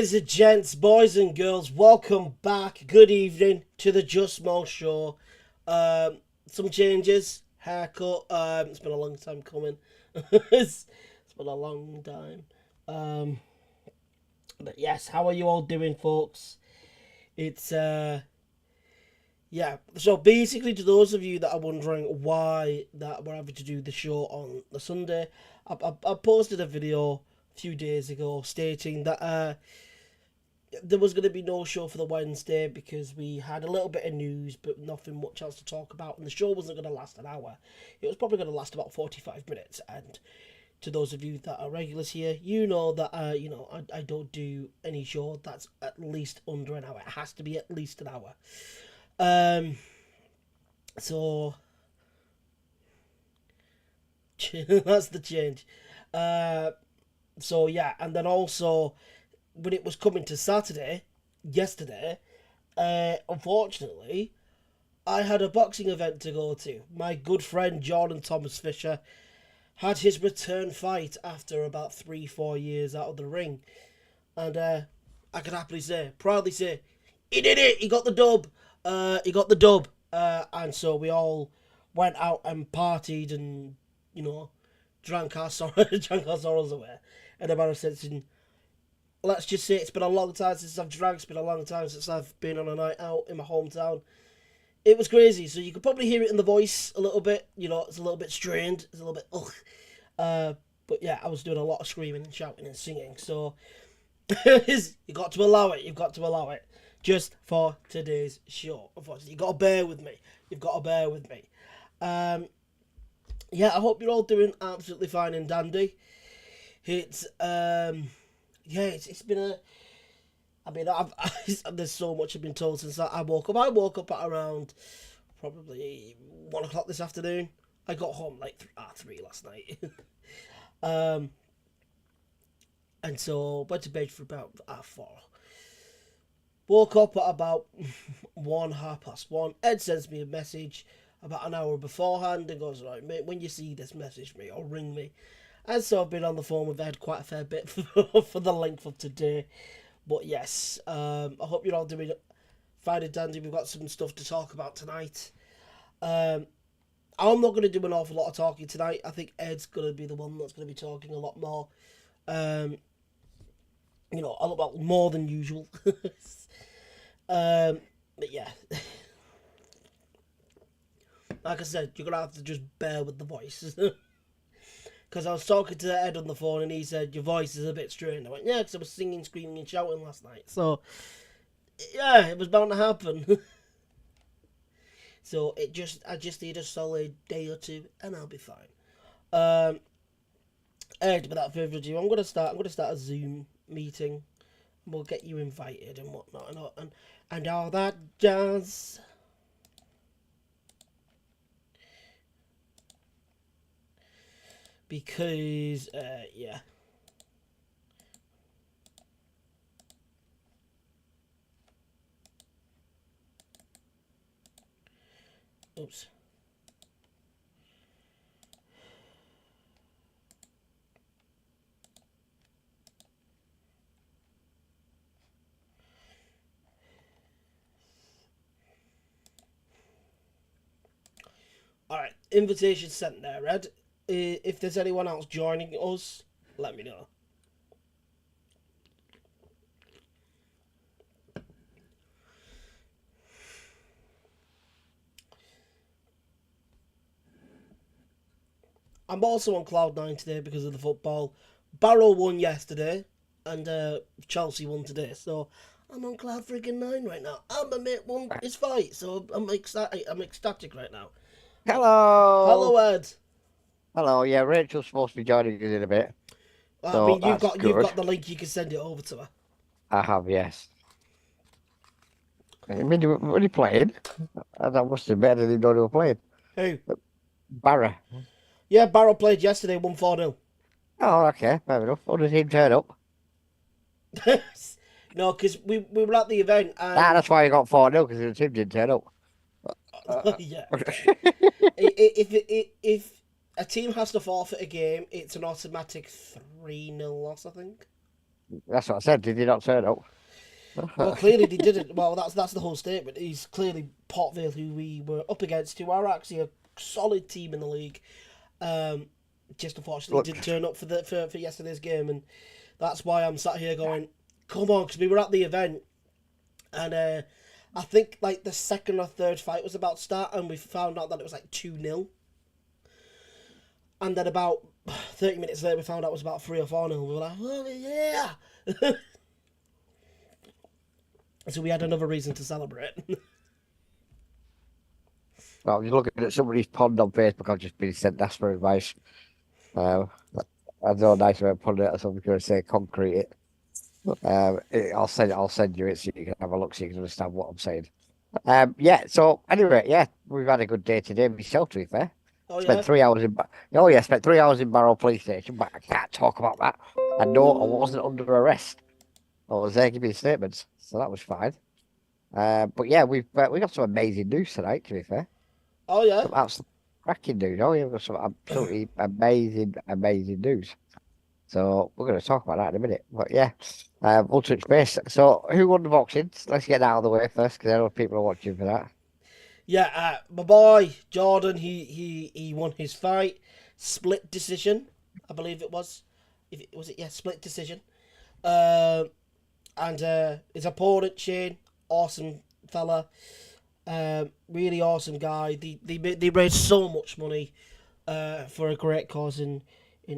Ladies and gents, boys and girls, welcome back. Good evening to the Just More Show. Some changes, haircut. It's been a long time coming. It's been a long time. But yes, how are you all doing, folks? It's yeah. So basically, to those of you that are wondering why that we're having to do the show on the Sunday, I posted a video a few days ago stating that there was going to be no show for the Wednesday because we had a little bit of news, but nothing much else to talk about, and the show wasn't going to last an hour. It was probably going to last about 45 minutes, and to those of you that are regulars here, you know that I don't do any show that's at least under an hour. It has to be at least an hour. So that's the change. So yeah, and then also when it was coming to Saturday, yesterday, unfortunately, I had a boxing event to go to. My good friend Jordan Thomas Fisher had his return fight after about 3-4 years out of the ring, and I can happily say, proudly say, he did it. He got the dub. He got the dub. And so we all went out and partied and drank our sorrows away. And about a sense in, let's just say it's been a long time since I've drank. It's been a long time since I've been on a night out in my hometown. It was crazy. So you could probably hear it in the voice a little bit. It's a little bit strained. It's a little bit ugh. But yeah, I was doing a lot of screaming and shouting and singing. So you got to allow it. You've got to allow it. Just for today's show. Unfortunately, you've got to bear with me. You've got to bear with me. Yeah, I hope you're all doing absolutely fine and dandy. It's it's been a. I mean, there's so much I've been told since I woke up. I woke up at around probably 1 o'clock this afternoon. I got home like 3 last night. And so went to bed for about 4. Woke up at about 1:30. Ed sends me a message about an hour beforehand and goes, right, mate, when you see this, message me or ring me. And so I've been on the phone with Ed quite a fair bit for the length of today. But yes, I hope you're all doing fine and dandy. We've got some stuff to talk about tonight. I'm not going to do an awful lot of talking tonight. I think Ed's going to be the one that's going to be talking a lot more. A lot more than usual. But yeah. Like I said, you're going to have to just bear with the voice. Because I was talking to Ed on the phone and he said, your voice is a bit strained. I went, yeah, because I was singing, screaming and shouting last night. So, yeah, it was bound to happen. So, I just need a solid day or two and I'll be fine. Ed, without further ado, I'm going to start a Zoom meeting. We'll get you invited and whatnot and all that jazz. Because, yeah. Oops. Alright, invitation sent there, Ed. If there's anyone else joining us, let me know. I'm also on Cloud9 today because of the football. Barrow won yesterday, and Chelsea won today, so I'm on Cloud freaking 9 right now. And my mate won his fight, so I'm ecstatic right now. Hello. Hello, Ed. Hello. Yeah, Rachel's supposed to be joining us in a bit. I So mean, that's you've good. got the link. You can send it over to her. I have, yes. I mean, what are you playing? That must have been better than they were playing. Who? Barra. Yeah, Barrow played yesterday, won 4-0. Oh, okay, fair enough. How did he turn up? No, because we were at the event and That's why he got 4-0, because the team didn't turn up. yeah. If a team has to forfeit a game, it's an automatic 3-0 loss, I think. That's what I said. Did he not turn up? Well, clearly they didn't. Well, that's the whole statement. He's clearly Port Vale, who we were up against, who are actually a solid team in the league. Um, just unfortunately Look, didn't turn up for yesterday's game, and that's why I'm sat here going, "Come on," because we were at the event, and I think like the second or third fight was about to start, and we found out that it was like 2-0, and then about 30 minutes later we found out it was about 3 or 4-0. We were like, "Oh yeah!" So we had another reason to celebrate. well, I'm just looking at somebody's pond on Facebook. I've just been sent desperate advice. Um, I don't know nice way of putting it. So I'm going to say concrete it. I'll send you it so you can have a look so you can understand what I'm saying. Yeah. So anyway, yeah, we've had a good day today myself. To be fair, Oh spent yeah. 3 hours in. Oh yeah, spent 3 hours in Barrow Police Station, but I can't talk about that. And no, I wasn't under arrest. I was there giving statements, so that was fine. But yeah, we got some amazing news tonight. To be fair, Oh yeah. some absolute cracking news. Oh yeah, we've got some absolutely amazing news. So we're going to talk about that in a minute. But yeah, we'll touch base. So who won the boxing? Let's get that out of the way first, because I know people are watching for that. Yeah, my boy Jordan, he won his fight, split decision, I believe it was. If it was it, yeah, split decision. Um, and his opponent Shane, awesome fella, really awesome guy. They raised so much money, for a great cause in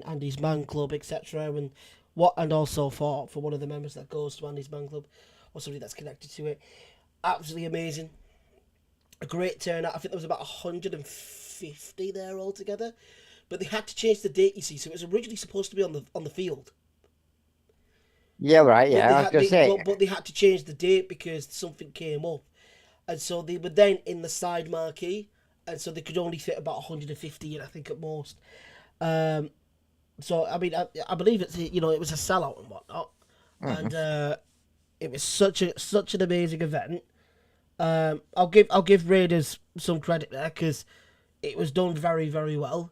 Andy's Man Club, etc. And also for one of the members that goes to Andy's Man Club, or somebody that's connected to it. Absolutely amazing. A great turnout. I think there was about 150 there altogether, but they had to change the date. You see, so it was originally supposed to be on the field, Yeah, right. but Yeah, they I was had going to say. but they had to change the date because something came up, and so they were then in the side marquee, and so they could only fit about 150 in, I think, at most. Um, so I mean, I believe it was a sellout and whatnot, and Mhm. it was such an amazing event. I'll give Raiders some credit there because it was done very very well.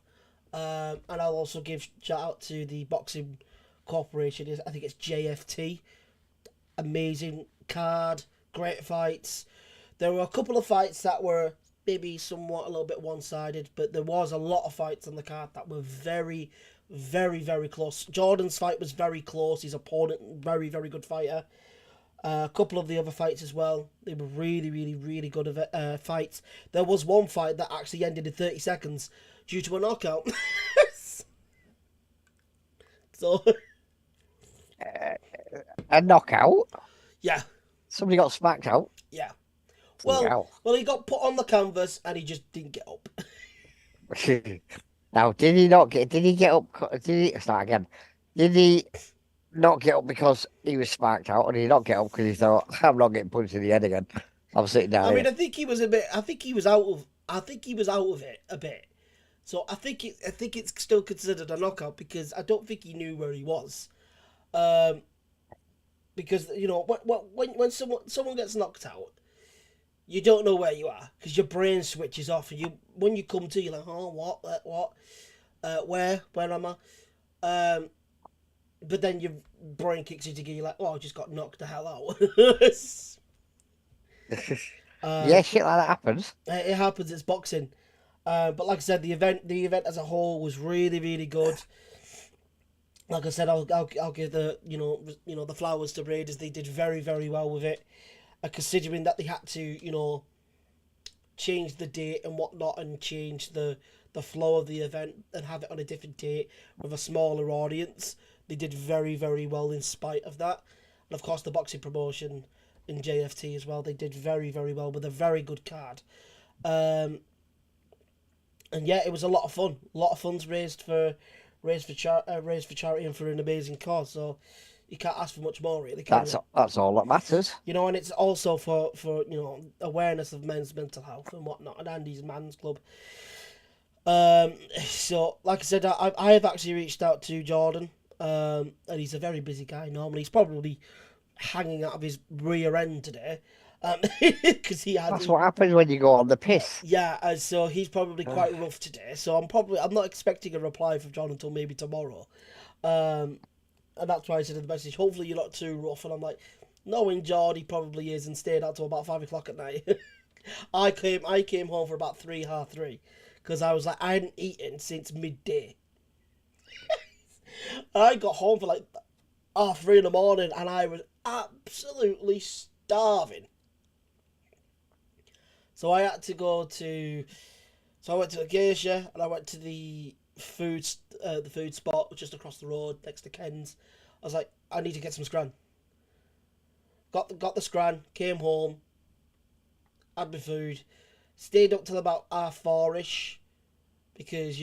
And I'll also give shout out to the boxing corporation. I think it's JFT. Amazing card, great fights. There were a couple of fights that were maybe somewhat a little bit one sided, but there was a lot of fights on the card that were very, very, very close. Jordan's fight was very close. His opponent, very, very good fighter. A couple of the other fights as well. They were really, really, really good fights. There was one fight that actually ended in 30 seconds due to a knockout. So, A knockout. yeah, Somebody got smacked out. yeah. Well, Wow. well, he got put on the canvas and he just didn't get up. Now, did he not get? Did he get up? Did he start again? Did he not get up because he was smacked out, or did he not get up because he thought, "I'm not getting punched in the head again. I'm sitting down I mean, here." I think he was a bit. I think he was out of. I think he was out of it a bit. So I think it's still considered a knockout because I don't think he knew where he was. Um, because when someone gets knocked out, you don't know where you are because your brain switches off, and when you come to, you're like, oh, what, where am I? Um, but then your brain kicks into gear. You're like, oh, I just got knocked the hell out. Yeah, um, shit like that happens. it happens. It's boxing. But like I said, the event as a whole was really really good. Like I said, I'll give the flowers to Raiders. They did very very well with it, considering that they had to change the date and whatnot and change the flow of the event and have it on a different date with a smaller audience. They did very very well in spite of that, and of course the boxing promotion in JFT as well. They did very very well with a very good card. Um, and yeah, it was a lot of fun. A lot of funds raised for charity and for an amazing cause. So you can't ask for much more, really, can you? That's all that matters. And it's also for awareness of men's mental health and whatnot, and Andy's Man's Club. So like I said, I have actually reached out to Jordan, and he's a very busy guy. Normally, he's probably hanging out of his rear end today, because he had That's what happens when you go on the piss. yeah, and so he's probably quite rough today. So I'm not expecting a reply from John until maybe tomorrow. Um, and that's why I said in the message, hopefully you're not too rough. And I'm like, knowing Geordie probably is, and stayed out till about 5 o'clock at night. I came home for about 3, 3:30, because I was like, I hadn't eaten since midday. And I got home for like 3 in the morning, and I was absolutely starving. So I had to go to. So I went to Acacia, and I went to the food spot just across the road next to Ken's. I was like, I need to get some scran. Got the scran, came home, had my food, stayed up till about 4:30, because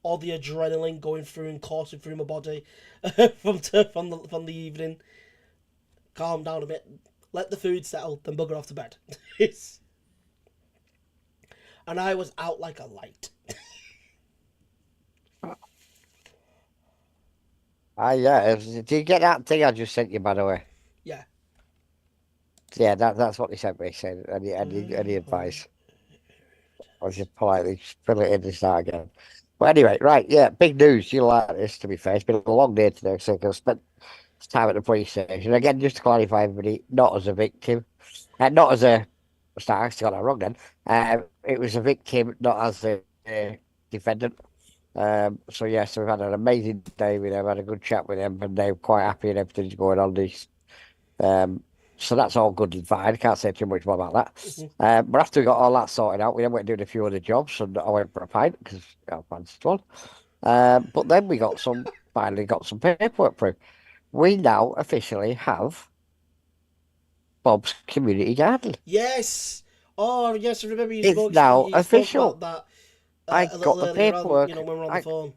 all the adrenaline going through and coursing through my body from the evening. Calm down a bit, let the food settle, then bugger off to bed. And I was out like a light. Yeah. Did you get that thing I just sent you, by the way? Yeah. Yeah, that's what they sent me. Saying any advice? I was just politely fill it in and start again. But anyway, right, yeah, big news. You like this, to be fair. It's been a long day today, so I spent time at the police station. Again, just to clarify, everybody, not as a victim, and not as a. Sorry, I actually got that wrong then. It was a victim, not as a defendant. So yeah, so we've had an amazing day with them, had a good chat with them, and they're quite happy and everything's going on. This, so that's all good and fine. Can't say too much more about that. But after we got all that sorted out, we then went doing a few other jobs, and I went for a pint because I fancied one. But then we finally got some paperwork through. We now officially have Bob's community garden. Yes. Oh yes, I remember you It's spoke. now You spoke official. about that I a got little the earlier on. paperwork. When we were on the phone.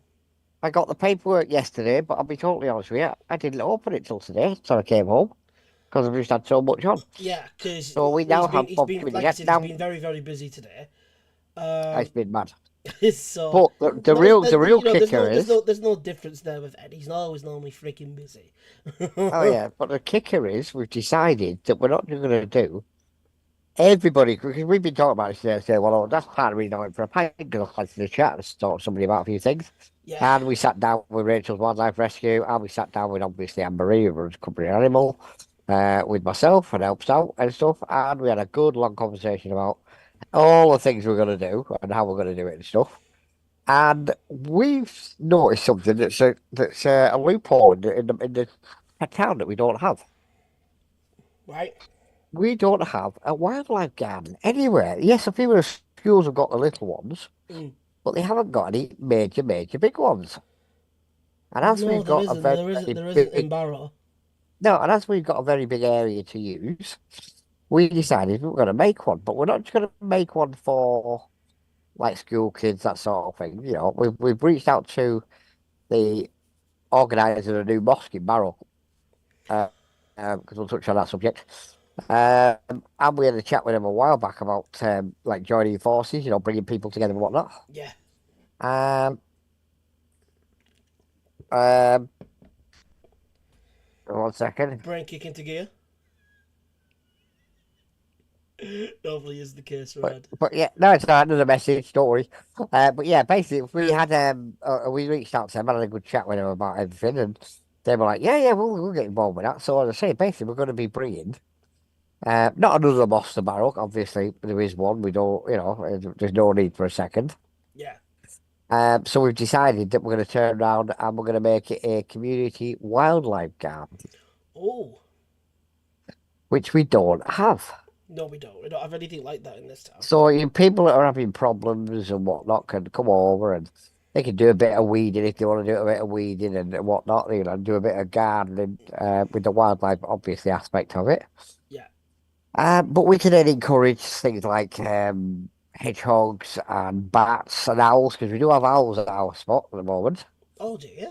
I got the paperwork yesterday, but I'll be totally honest with you, I didn't open it till today, so I came home because I've just had so much on. Yeah, because So we he's now been have he's Bob's been community like I garden. said, he's Now been very very busy today. it's been mad. So, But the but real kicker is, there's no difference there with Ed. He's always normally freaking busy. oh yeah, but the kicker is we've decided that we're not going to do everybody, because we've been talking about this today, say, well, oh, that's part of the reason I went for a pint, because I wanted to chat and talk to somebody about a few things. Yeah. And we sat down with Rachel's Wildlife Rescue, and we sat down with obviously Anne-Marie, who runs Company Animal, with myself and helps out and stuff. And we had a good long conversation about all the things we're going to do and how we're going to do it and stuff. And we've noticed something that's a loophole in the a town that we don't have. Right. We don't have a wildlife garden anywhere. Yes, a few of the schools have got the little ones, Mm. but they haven't got any major big ones. And as No, we've there got a isn't. very, There isn't in big Barrow. no, and as we've got a very big area to use, we decided we were going to make one, but we're not just going to make one for like school kids, that sort of thing. We've reached out to the organizer of the new mosque in Barrow, because we'll touch on that subject. And we had a chat with him a while back about like joining forces, bringing people together and whatnot. Yeah. Um, um, 1 second. Brain kick into gear. Hopefully is the case, But, right? but yeah, no, it's not another message. Don't worry. But yeah, basically, we reached out to them, had a good chat with them about everything, and they were like, yeah, we'll get involved with that. So as I say, basically, we're going to be bringing. Not another monster barrel, obviously. There is one. We don't, there's no need for a second. Yeah. So we've decided that we're going to turn around and we're going to make it a community wildlife garden, Oh. which we don't have. No, we don't. We don't have anything like that in this town. So people that are having problems and whatnot can come over and they can do a bit of weeding if they want to do a bit of weeding and whatnot, do a bit of gardening with the wildlife, obviously, aspect of it. Yeah. But we can then encourage things like hedgehogs and bats and owls, because we do have owls at our spot at the moment. Oh dear.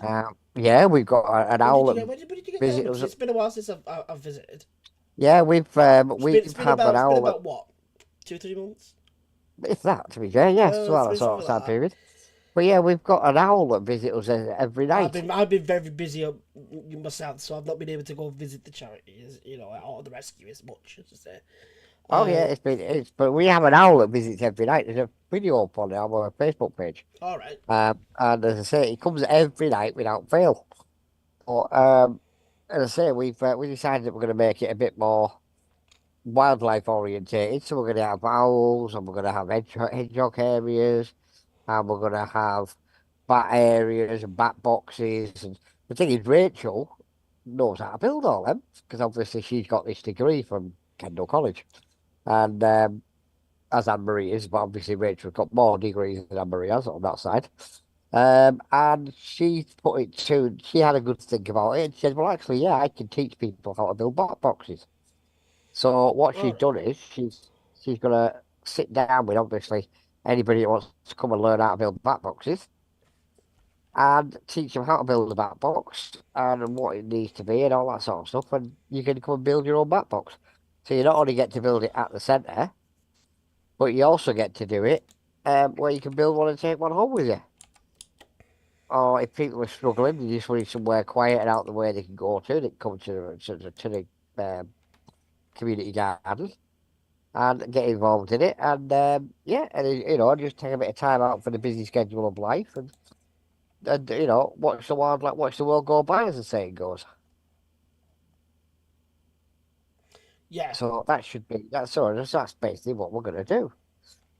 Yeah, we've got an owl that Where did you get that? visits Because us. it's been a while since I've visited. Yeah, we've It's been had an about owl that, what, 2, 3 months? if that, to be fair, yes, It's well, been that sort of something time like that. period. But yeah, we've got an owl that visits us every night. I've been very busy myself, so I've not been able to go visit the charities, or the rescue as much as I say. Oh yeah, but we have an owl that visits every night. There's a video up on our Facebook page. All right. And as I say, he comes every night without fail. as I say, we decided that we're going to make it a bit more wildlife orientated. So we're going to have owls, and we're going to have hedgehog areas, and we're going to have bat areas and bat boxes. And the thing is, Rachel knows how to build all them because obviously she's got this degree from Kendal College, and as Anne Marie is, but obviously Rachel's got more degrees than Anne Marie has on that side. And she put it to, she had a good think about it. And she said, well, actually, yeah, I can teach people how to build bat boxes. So what All she's right. done is she's gonna sit down with obviously anybody that wants to come and learn how to build bat boxes and teach them how to build a bat box and what it needs to be and all that sort of stuff. And you can come and build your own bat box. So you not only get to build it at the centre, but you also get to do it where you can build one and take one home with you. Or if people are struggling, they just need somewhere quiet and out the way they can go to. They can come to the community garden and get involved in it. And yeah, and just take a bit of time out for the busy schedule of life and watch the wildlife, watch the world go by, as the saying goes. Yeah. So that's basically what we're gonna do.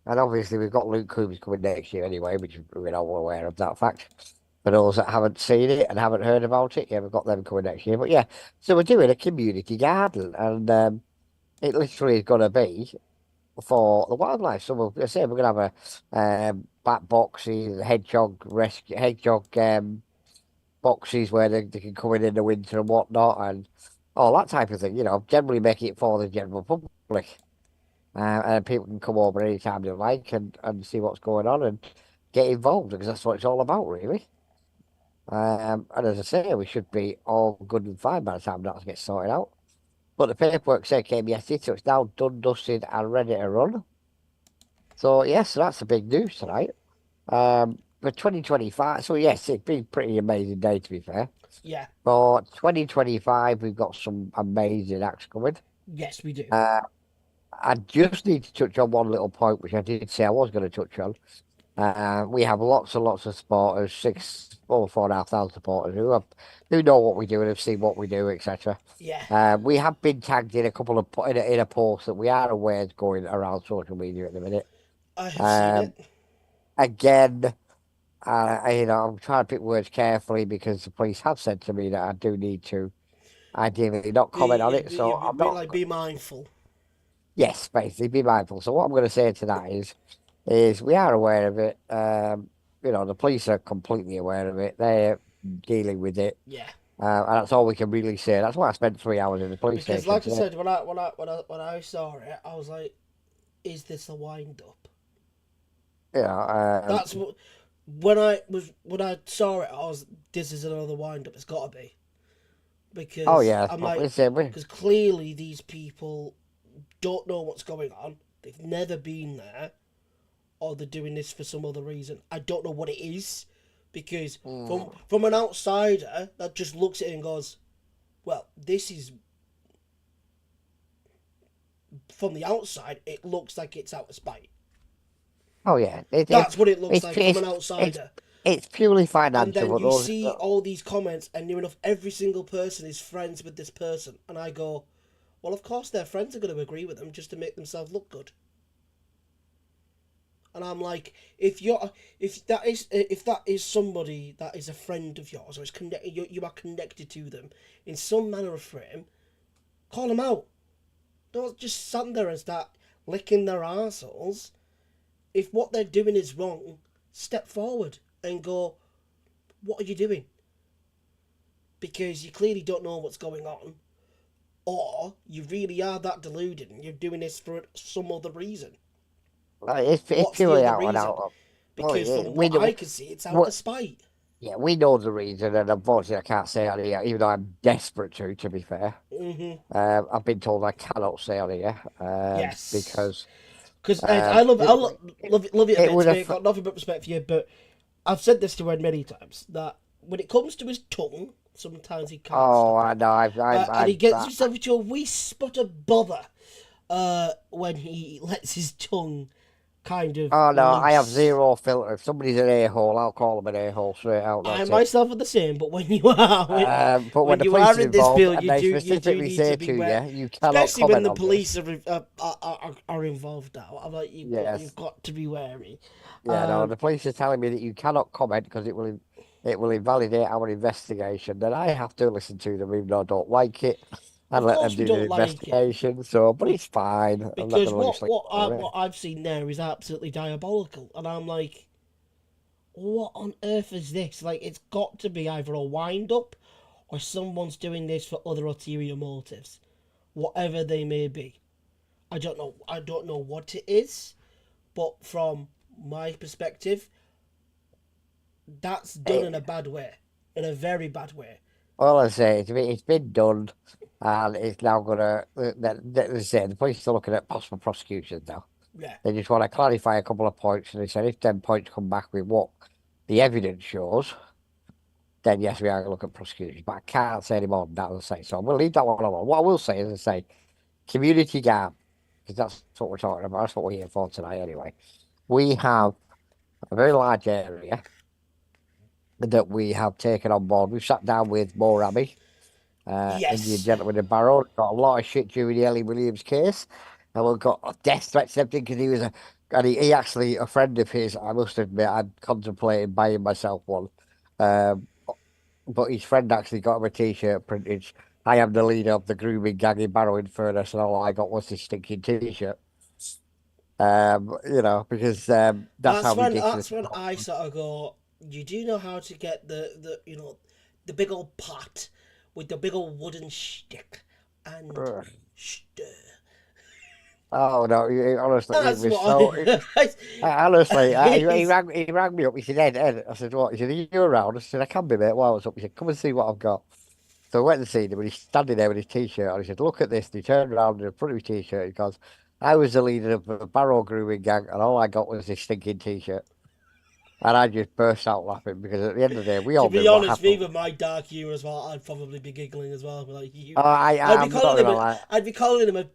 And obviously we've got LOOK9NG coming next year anyway, which we're all aware of that fact. For those that haven't seen it and haven't heard about it, yeah, we've got them coming next year. But yeah, so we're doing a community garden, and it literally is going to be for the wildlife. So we'll say we're going to have a bat boxes, hedgehog boxes where they can come in the winter and whatnot, and all that type of thing. Generally making it for the general public. And people can come over anytime they like and see what's going on and get involved because that's what it's all about, really. And as I say, we should be all good and fine by the time that gets sorted out. But the paperwork said came yesterday, so it's now done, dusted, and ready to run. So yes, so that's the big news tonight. For 2025, so yes, it's been a pretty amazing day to be fair. Yeah. For 2025, we've got some amazing acts coming. Yes, we do. I just need to touch on one little point, which I did say I was going to touch on. We have lots and lots of supporters, 4,500 supporters who know what we do and have seen what we do, etc. Yeah. We have been tagged in a couple of in a post that we are aware is going around social media at the minute. I have seen Um, it. Again, I'm trying to pick words carefully because the police have said to me that I do need to ideally not comment on it. So I'm not. Be mindful. Yes, basically, be mindful. So what I'm going to say to that is we are aware of it. The police are completely aware of it. They're dealing with it, Yeah. and that's all we can really say. That's why I spent 3 hours in the police Because, station like I today. said, when I saw it, I was like, "Is this a wind up?" You know, That's what. When I saw it, I was, "This is another wind up. It's got to be." oh Because yeah, I'm but like, listen, because clearly these people don't know what's going on. They've never been there, or they're doing this for some other reason. I don't know what it is, because from an outsider that just looks at it and goes, "Well, this is." From the outside, it looks like it's out of spite. oh yeah, That's what it looks it's like from an it's outsider. it's purely And financial. then But you see all these comments, and near enough every single person is friends with this person. And I go, well, of course their friends are going to agree with them just to make themselves look good. And I'm like, if that is somebody that is a friend of yours or is connected, you are connected to them in some manner or frame, call them out. Don't just stand there and start licking their arseholes. If what they're doing is wrong, step forward and go, what are you doing? Because you clearly don't know what's going on, or you really are that deluded and you're doing this for some other reason. it's What's the purely other out and reason? out. Well, Because from we what do. I can see, it's out of spite. Yeah, we know the reason, and unfortunately, I can't say on here, even though I'm desperate to be fair. I've been told I cannot say on here Yes. because Because I love you a it bit, would mate. have. Got nothing but respect for you, but I've said this to Ed many times that when it comes to his tongue, sometimes he can't Oh, stop I it. know. And he gets himself into a wee spot of bother when he lets his tongue kind of Oh no, I have loose. zero filter. If somebody's an a-hole, I'll call them an a-hole straight out. I That's it. myself are the same, but when you are But when when the you police are is in this involved field, and they you do specifically need to say be to aware, you, you cannot especially when comment the on this. police are involved now. I'm like, you've Yes, got to be wary. yeah, no, Um, the police are telling me that you cannot comment because it will invalidate our investigation. Then I have to listen to them even though I don't like it and of let them course, we do the don't like it, investigation. So, but but it's fine. I'm not because going to lose sleep over what it. I've seen there is absolutely diabolical, and I'm like, what on earth is this? Like, it's got to be either a wind up, or someone's doing this for other ulterior motives, whatever they may be. I don't know. I don't know what it is, but from my perspective, that's done in a bad way, in a very bad way. All I say is it's been done, and it's now going to. They say the police are looking at possible prosecutions now. Yeah, They just want to clarify a couple of points, and they said if 10 points come back with what the evidence shows, then yes, we are going to look at prosecutions. But I can't say any more than that. As I say, so I'm going to leave that one alone. What I will say is, I say, community gap, because that's what we're talking about. That's what we're here for tonight, anyway. We have a very large area that we have taken on board. We've sat down with Mo Rami, Indian yes. gentleman in Barrow. Got a lot of shit during the Ellie Williams case. And we've got death threats and everything because he was he actually, a friend of his, I must admit, I'd contemplated buying myself one. Um, but his friend actually got him a t-shirt printed. I am the leader of the grooming gang in Barrow in Furness, and all I got was this stinking t-shirt. Because that's how ridiculous That's it when I was. sort of go. You do know how to get the big old pot with the big old wooden stick and Ugh. stir. Oh no! Honestly, it That's was what so. Honestly, it's he rang me up. He said, Ed. I said, what? He said, are you around? I said, I can be, mate. While I was up, he said, come and see what I've got. So I went and seen him, and he's standing there with his t-shirt on. He said, look at this. And he turned around in front of his t-shirt. He goes, I was the leader of the Barrow grooming gang, and all I got was this stinking t-shirt. And I just burst out laughing because at the end of the day, we to all be knew what honest, me happened. with my dark humor as well, I'd probably be giggling as well. Like Oh, you, I'd be I'm not calling him gonna lie. I'd be calling him a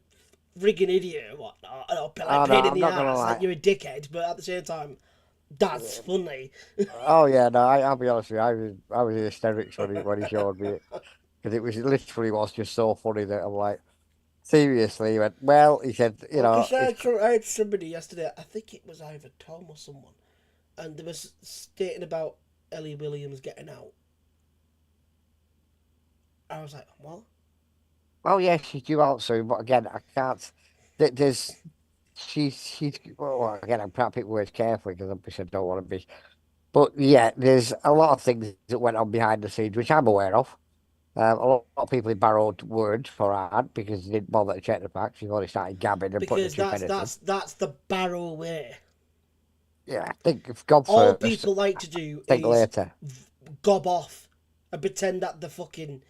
frigging idiot and whatnot, and I'll be like Oh no, pain in I'm the not gonna ass, like lie. you're a dickhead, but at the same time, that's funny. Oh yeah, no, I'll be honest with you. I was in hysterics when he showed me it because it was literally was just so funny that I'm like, seriously. He went, well, he said, Because it's I had somebody yesterday, I think it was either Tom or someone, and they was stating about Ellie Williams getting out. I was like, what? oh yeah, she's due out soon, but again, I can't. There's she's well again, I'm trying to pick words carefully because obviously I don't want to be. But yeah, there's a lot of things that went on behind the scenes which I'm aware of. A lot of people in Barrow weren't for art because they didn't bother to check the facts. You've already started gabbing and putting the Because two pennies in. that's the Barrow way. Yeah, I think if God All first, people like to do think is later. gob off and pretend that the fucking,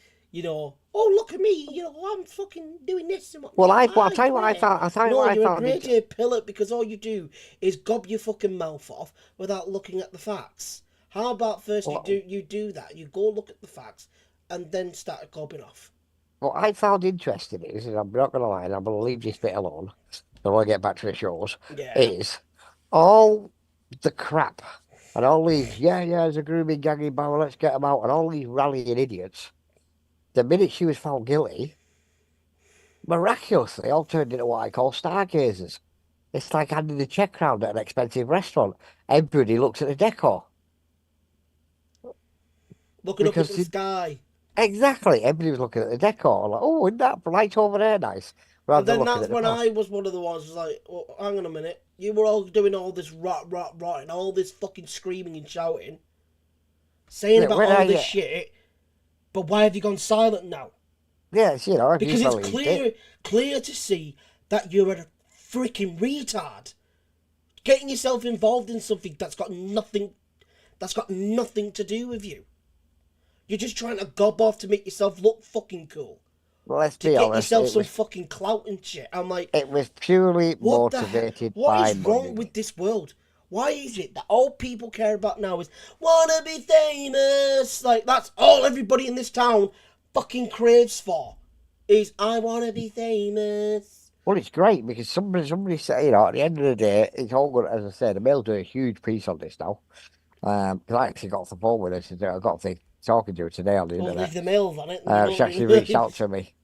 oh look at me, I'm fucking doing this and Well, whatnot. I'll Ah, tell you what I great. found. I'll tell you No, what I you're a found. great pillar because all you do is gob your fucking mouth off without looking at the facts. How about first Well, you do that, you go look at the facts, and then start gobbing off. what I found interesting is, and I'm not going to lie, and I'm going to leave this bit alone. So we'll get back to the shows. Yeah. Is all the crap and all these, there's a grooming gang in Barrow, let's get them out, and all these rallying idiots. The minute she was found guilty, miraculously, all turned into what I call stargazers. It's like handing the check round at an expensive restaurant. Everybody looks at the decor Looking up into because the sky. exactly everybody was looking at the decor, like, oh, isn't that light over there nice? And Rather than then looking that's at the when map. I was one of the ones who was like, well, hang on a minute. You were all doing all this rot, and all this fucking screaming and shouting, saying Yeah, about when all I this shit, but why have you gone silent now? yes, if you Because it's believed it. clear to see that you're a freaking retard. Getting yourself involved in something that's got nothing to do with you. You're just trying to gob off to make yourself look fucking cool. Well, let's To be get honest, yourself some fucking clout and shit. I'm like, it was purely what the hell? motivated What by is wrong money. with this world? Why is it that all people care about now is wanna be famous? Like that's all everybody in this town fucking craves for. Is I wanna be famous. Well, it's great because somebody said, at the end of the day, it's all good. As I said, the Mail do a huge piece on this now. Because I actually got off the phone with her today. I got off talking to her today on the Or leave internet. the mails on it, and you She don't actually reached even. out to me.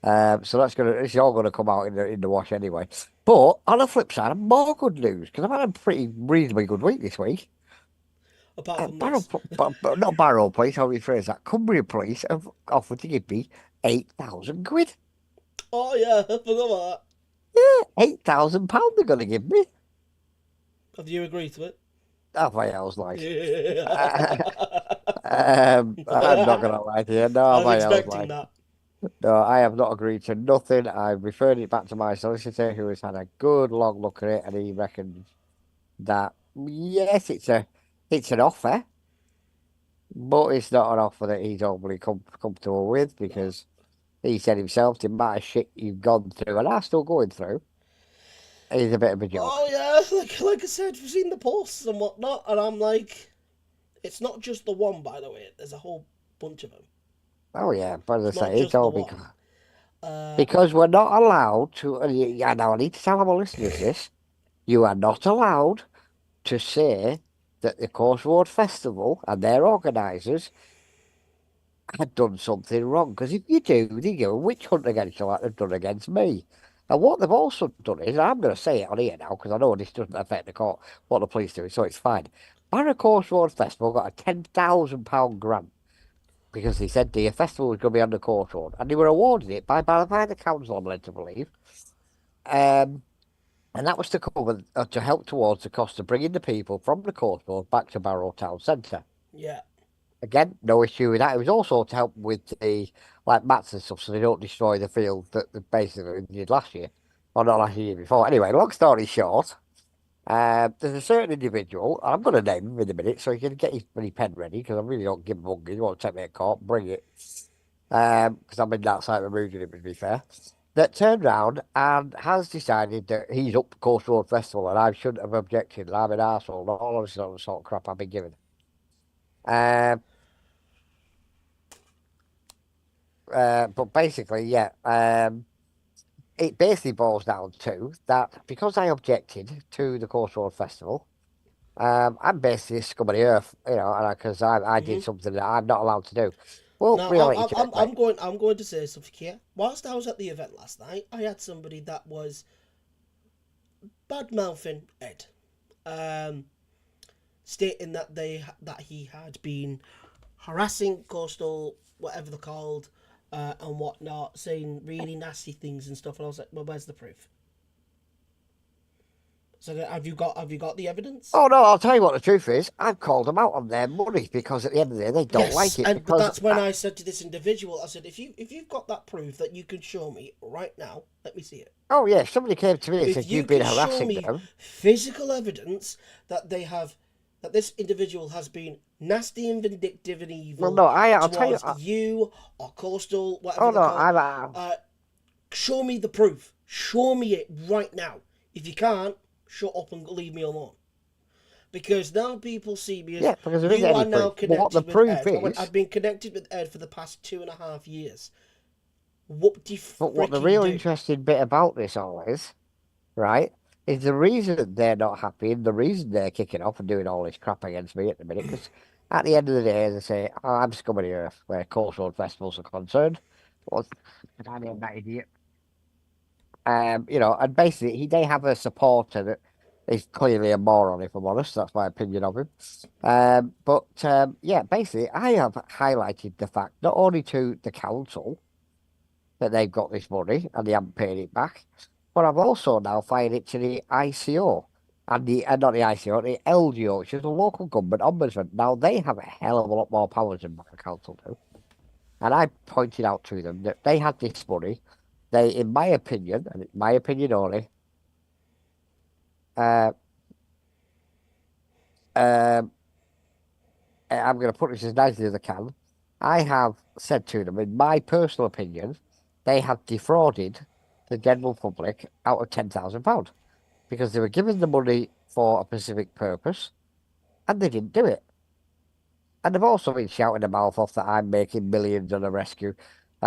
So this is all going to come out in the wash anyway. But on the flip side, more good news because I've had a pretty reasonably good week this week. Apart from Barrow, this. but not Barrow Police. How do you phrase that? Cumbria Police have offered to give me 8,000 quid. Oh yeah, I forgot about Yeah, £8,000 they're going to give me. that. Have you agreed to it? That's my house like. Yeah. I'm not going to lie to you. I No, was my house expecting like. that. No, I have not agreed to nothing. I've referred it back to my solicitor, who has had a good long look at it, and he reckons that yes, it's an offer, but it's not an offer that he's overly comfortable with No. because he said himself the amount of shit you've gone through and are still going through is a bit of a Oh joke. yeah, like I said, we've seen the posts and whatnot, and I'm like, it's not just the one, by the way. There's a whole bunch of them. Oh yeah, but as It's I not say, it's just the all one. Uh, because we're not allowed to. Yeah, now I need to tell our listeners this: you are not allowed to say that the Coast Road Festival and their organisers had done something wrong. Because if you do, they give a witch hunt against you like they've done against me. And what they've also done is, I'm going to say it on here now because I know this doesn't affect the court, what the police do, so it's fine. Barrow Coast Road Festival got a £10,000 grant because they said the festival was going to be on the court road, and they were awarded it by the council, I'm led to believe. Um, and that was to cover to help towards the cost of bringing the people from the court road back to Barrow Town Centre. yeah. Again, no issue with that. It was also to help with the mats and stuff, so they don't destroy the field that they basically did last year, or not last year before. Anyway, long story short, there's a certain individual. I'm going to name him in a minute, so he can get his bloody pen ready because I really don't give him a monkey. You want to take me to court? Bring it. Because I'm in that side of the mood with him, to be fair. That turned round and has decided that he's up Coast Road Festival and I shouldn't have objected. And I'm an arsehole, and all of this sort of crap I've been given. Um, but basically, yeah. It basically boils down to that because I objected to the Coast Road Festival, I'm basically a scum of the earth, and because I hmm did something that I'm not allowed to do. Well, Now reality check, mate. I'm going to say something here. Whilst I was at the event last night, I had somebody that was bad mouthing Ed, um, stating that he had been harassing coastal whatever they're called, and whatnot, saying really nasty things and stuff. And I was like, well, where's the proof? So have you got the evidence? Oh no, I'll tell you what the truth is. I've called them out on their money because at the end of the day they don't Yes, like it and but because that's when I said to this individual, I said, if you've got that proof that you can show me right now, let me see it. oh yeah, somebody came to me and If said you you've been can show harassing me them. physical evidence that this individual has been nasty and vindictive and Well, evil no, I'll tell you. towards you or coastal, whatever Oh they're no, called, I'm. show me the proof. Show me it right now. If you can't, shut up and leave me alone. Because now people see me as Yeah, because there isn't you are any now proof. What the connected with proof Ed. I went, is, I've been connected with Ed for the past 2.5 years. What do you but what the freaking real do? interesting bit about this all is, right, is the reason they're not happy and the reason they're kicking off and doing all this crap against me at the minute. Because at the end of the day, as I say, I'm scum of the earth where Coast Road festivals are concerned. Well, I am that idiot. And basically they have a supporter that is clearly a moron, if I'm honest. That's my opinion of him. But yeah, basically I have highlighted the fact not only to the council that they've got this money and they haven't paid it back, but I've also now fired it to the ICO and not the ICO, the LGO, which is the local government ombudsman. Now they have a hell of a lot more powers than my council do. And I pointed out to them that they had this money. They, in my opinion, and my opinion only, uh, um, I'm going to put this as nicely as I can. I have said to them, in my personal opinion, they have defrauded the general public out of £10,000 because they were given the money for a specific purpose and they didn't do it. And they've also been shouting their mouth off that I'm making millions on a rescue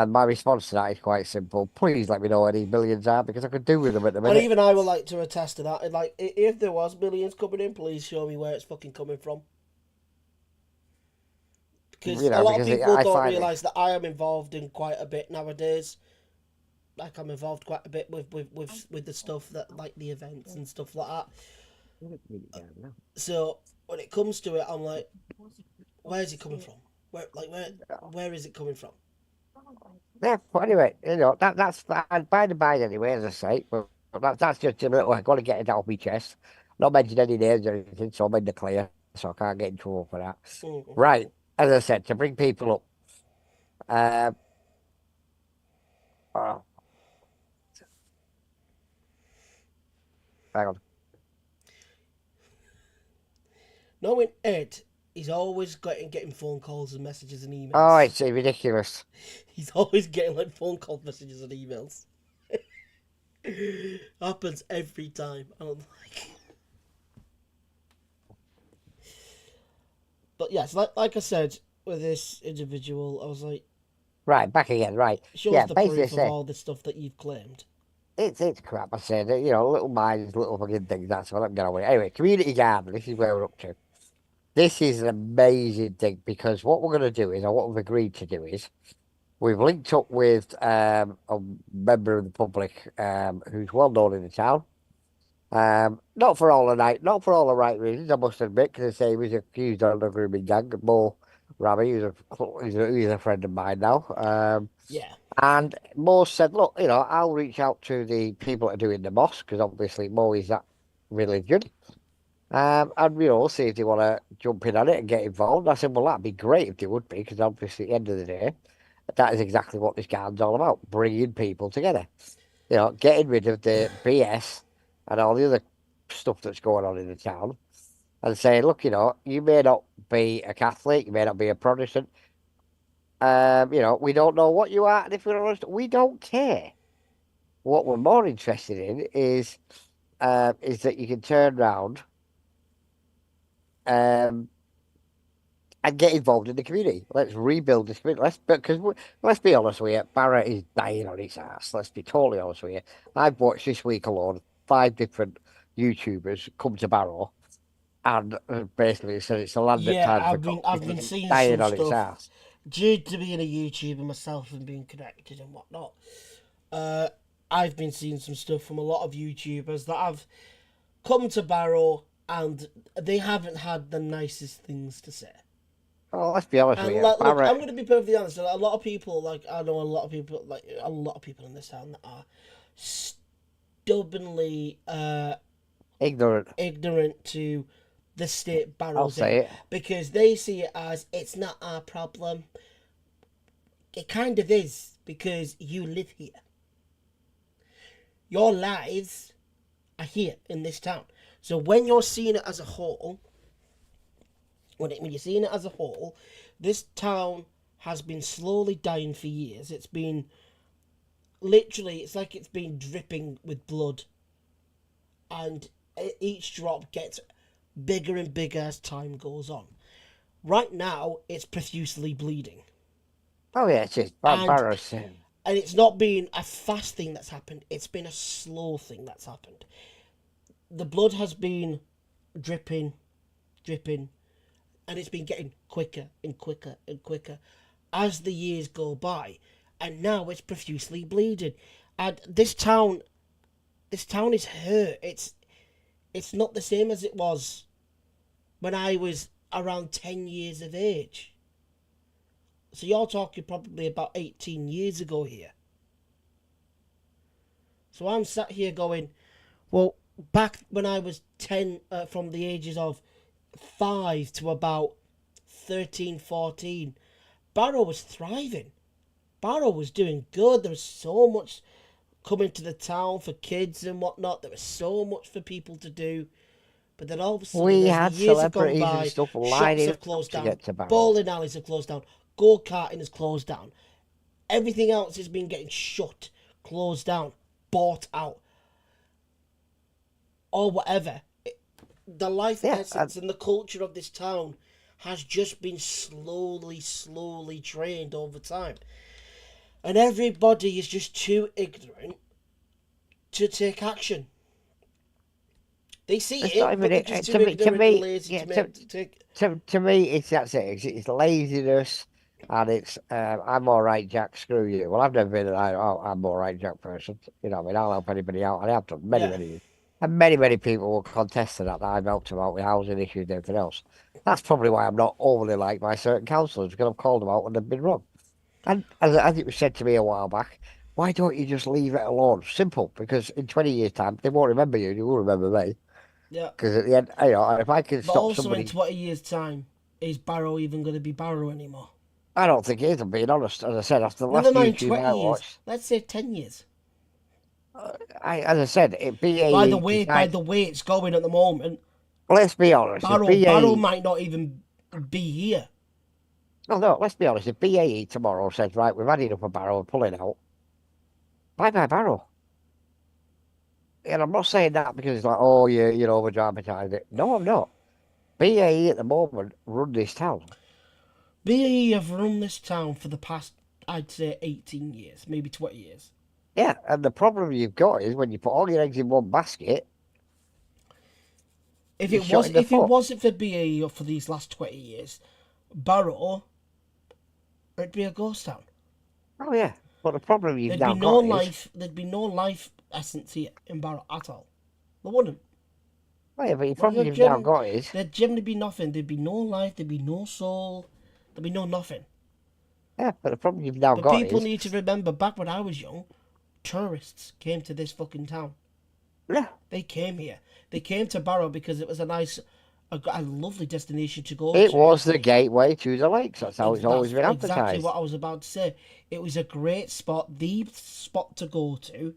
And my response to that is quite simple. Please let me know where these millions are because I could do with them at the And minute. even I would like to attest to that. Like, if there was millions coming in, please show me where it's fucking coming from. Because You a know, lot of because people I don't find it. realise that I am involved in quite a bit nowadays. Like, I'm involved quite a bit with the stuff that, like, the events and stuff like that. So, when it comes to it, I'm like, where's it coming from? Where is it coming from? Yeah, but anyway, that's fine. By the by, anyway, as I say, but that's just a little. I got to get it off my chest. Not mention any names or anything, so I'm in the clear, so I can't get in trouble for that. Right, as I said, to bring people up. Oh, hang on. Knowing Ed, he's always getting phone calls and messages and Oh, emails. it's ridiculous. He's always getting like phone calls, messages, and emails. Happens every time. And I'm like, but yes, like I said with this individual, I was like, Right, back again. Right, shows yeah. the Basically, I proof of say all the stuff that you've claimed. it's crap. I said, little minds, little fucking things. That's what I'm going with. Anyway, community garden. This is where we're up to. This is an amazing thing because what we're going to do is, or what we've agreed to do is, we've linked up with a member of the public who's well known in the town. Not for all the not for all the right reasons, I must admit, because I say he was accused of a grooming gang. Mo Rami, who's a friend of mine now. Yeah, And Mo said, look, I'll reach out to the people that are doing the mosque, because obviously Mo is that religion. And see if they want to jump in on it and get involved. I said, well, that'd be great if they would be, because obviously at the end of the day, that is exactly what this garden's all about, bringing people together. Getting rid of the BS and all the other stuff that's going on in the town and saying, look, you may not be a Catholic, you may not be a Protestant. We don't know what you are, and if we're honest, we don't care. What we're more interested in is that you can turn around um, and get involved in the community. Let's rebuild this community. Let's be honest with you, Barra is dying on its ass. Let's be totally honest with you. I've watched this week alone 5 different YouTubers come to Barrow and basically said it's a landed yeah. time for I've been competition, seeing dying some on its stuff ass. due to being a YouTuber myself and being connected and whatnot. Uh, I've been seeing some stuff from a lot of YouTubers that have come to Barrow and they haven't had the nicest things to say. Oh, let's be honest with And you, look, I'm Barra going to be perfectly honest. A lot of people, like I know a lot of people in this town that are stubbornly ignorant. ignorant to the state I'll Barrow's in say it. because they see it as it's not our problem. It kind of is because you live here. Your lives are here in this town. So when you're seeing it as a whole, when you're seeing it as a whole, this town has been slowly dying for years. It's been literally, it's like it's been dripping with blood, and each drop gets bigger and bigger as time goes on. Right now, it's profusely bleeding, Oh yeah, it's just and Barra's. it's not been a fast thing that's happened. It's been a slow thing that's happened. The blood has been dripping, dripping, and it's been getting quicker and quicker and quicker as the years go by, and now it's profusely bleeding. And this town is hurt. It's not the same as it was when I was around 10 years of age. So you're talking probably about 18 years ago here. So I'm sat here going, well, back when I was 10, from the ages of 5 to about 13, 14, Barrow was thriving. Barrow was doing good. There was so much coming to the town for kids and whatnot. There was so much for people to do. But then all of a sudden, We as the had years have gone celebrities and by, stuff shops lining have up closed to down, get to Barrow. bowling alleys have closed down, go-karting has closed down. Everything else has been getting shut, closed down, bought out, or whatever. The life Yeah, essence and the culture of this town has just been slowly drained over time. And everybody is just too ignorant to take action. They see It's not it, even but they're it. just too To ignorant and me, lazy yeah, to take. to me, it's that's it. It's laziness, and it's I'm all right, Jack. Screw you. Well, I've never been I'm all right, Jack person. You know, what I mean, I'll help anybody out, and I have done Yeah, many years. And many people will contest to that I've helped them out with housing issues and everything else. That's probably why I'm not overly liked by certain councillors because I've called them out when they've been wrong. And as it was said to me a while back, why don't you just leave it alone? Simple, because in 20 years' time they won't remember you. They will remember me. yeah. Because at the end, you know, if I can But stop also in somebody, 20 years' time, is Barrow even going to be Barrow anymore? I don't think it is. I'm being honest. As I said, after the Never last mind YouTube 20 I years. watched, Let's say 10 years. as I said, it By the BAE way, decide. it's going at the moment, Let's be honest. If Barrow BAE, might not even be here. no, let's be honest. If BAE tomorrow says, right, we've had enough of Barrow and pulling out, bye bye Barrow. And I'm not saying that because it's like, oh, you're over dramatizing it. No, I'm not. BAE at the moment run this town. BAE have run this town for the past, I'd say, 18 years, maybe 20 years. Yeah, and the problem you've got is when you put all your eggs in one basket, you're shot in the If it foot. wasn't for BAE for these last 20 years, Barrow, it'd be a ghost town. Oh yeah, but the problem you've There'd be now no got is, life. There'd be no life essence here in Barrow at all. There wouldn't. oh yeah, but the Like problem you've now got is, there'd generally be nothing. There'd be no life. There'd be no soul. There'd be no nothing. yeah, but the problem you've now But got people is, need to remember, back when I was young, tourists came to this fucking town. yeah, They came here. They came to Barrow because it was a lovely destination to go it to. was the gateway to the lakes. That's how it's always That's been exactly what advertised. I was about to say. It was a great spot, the spot to go to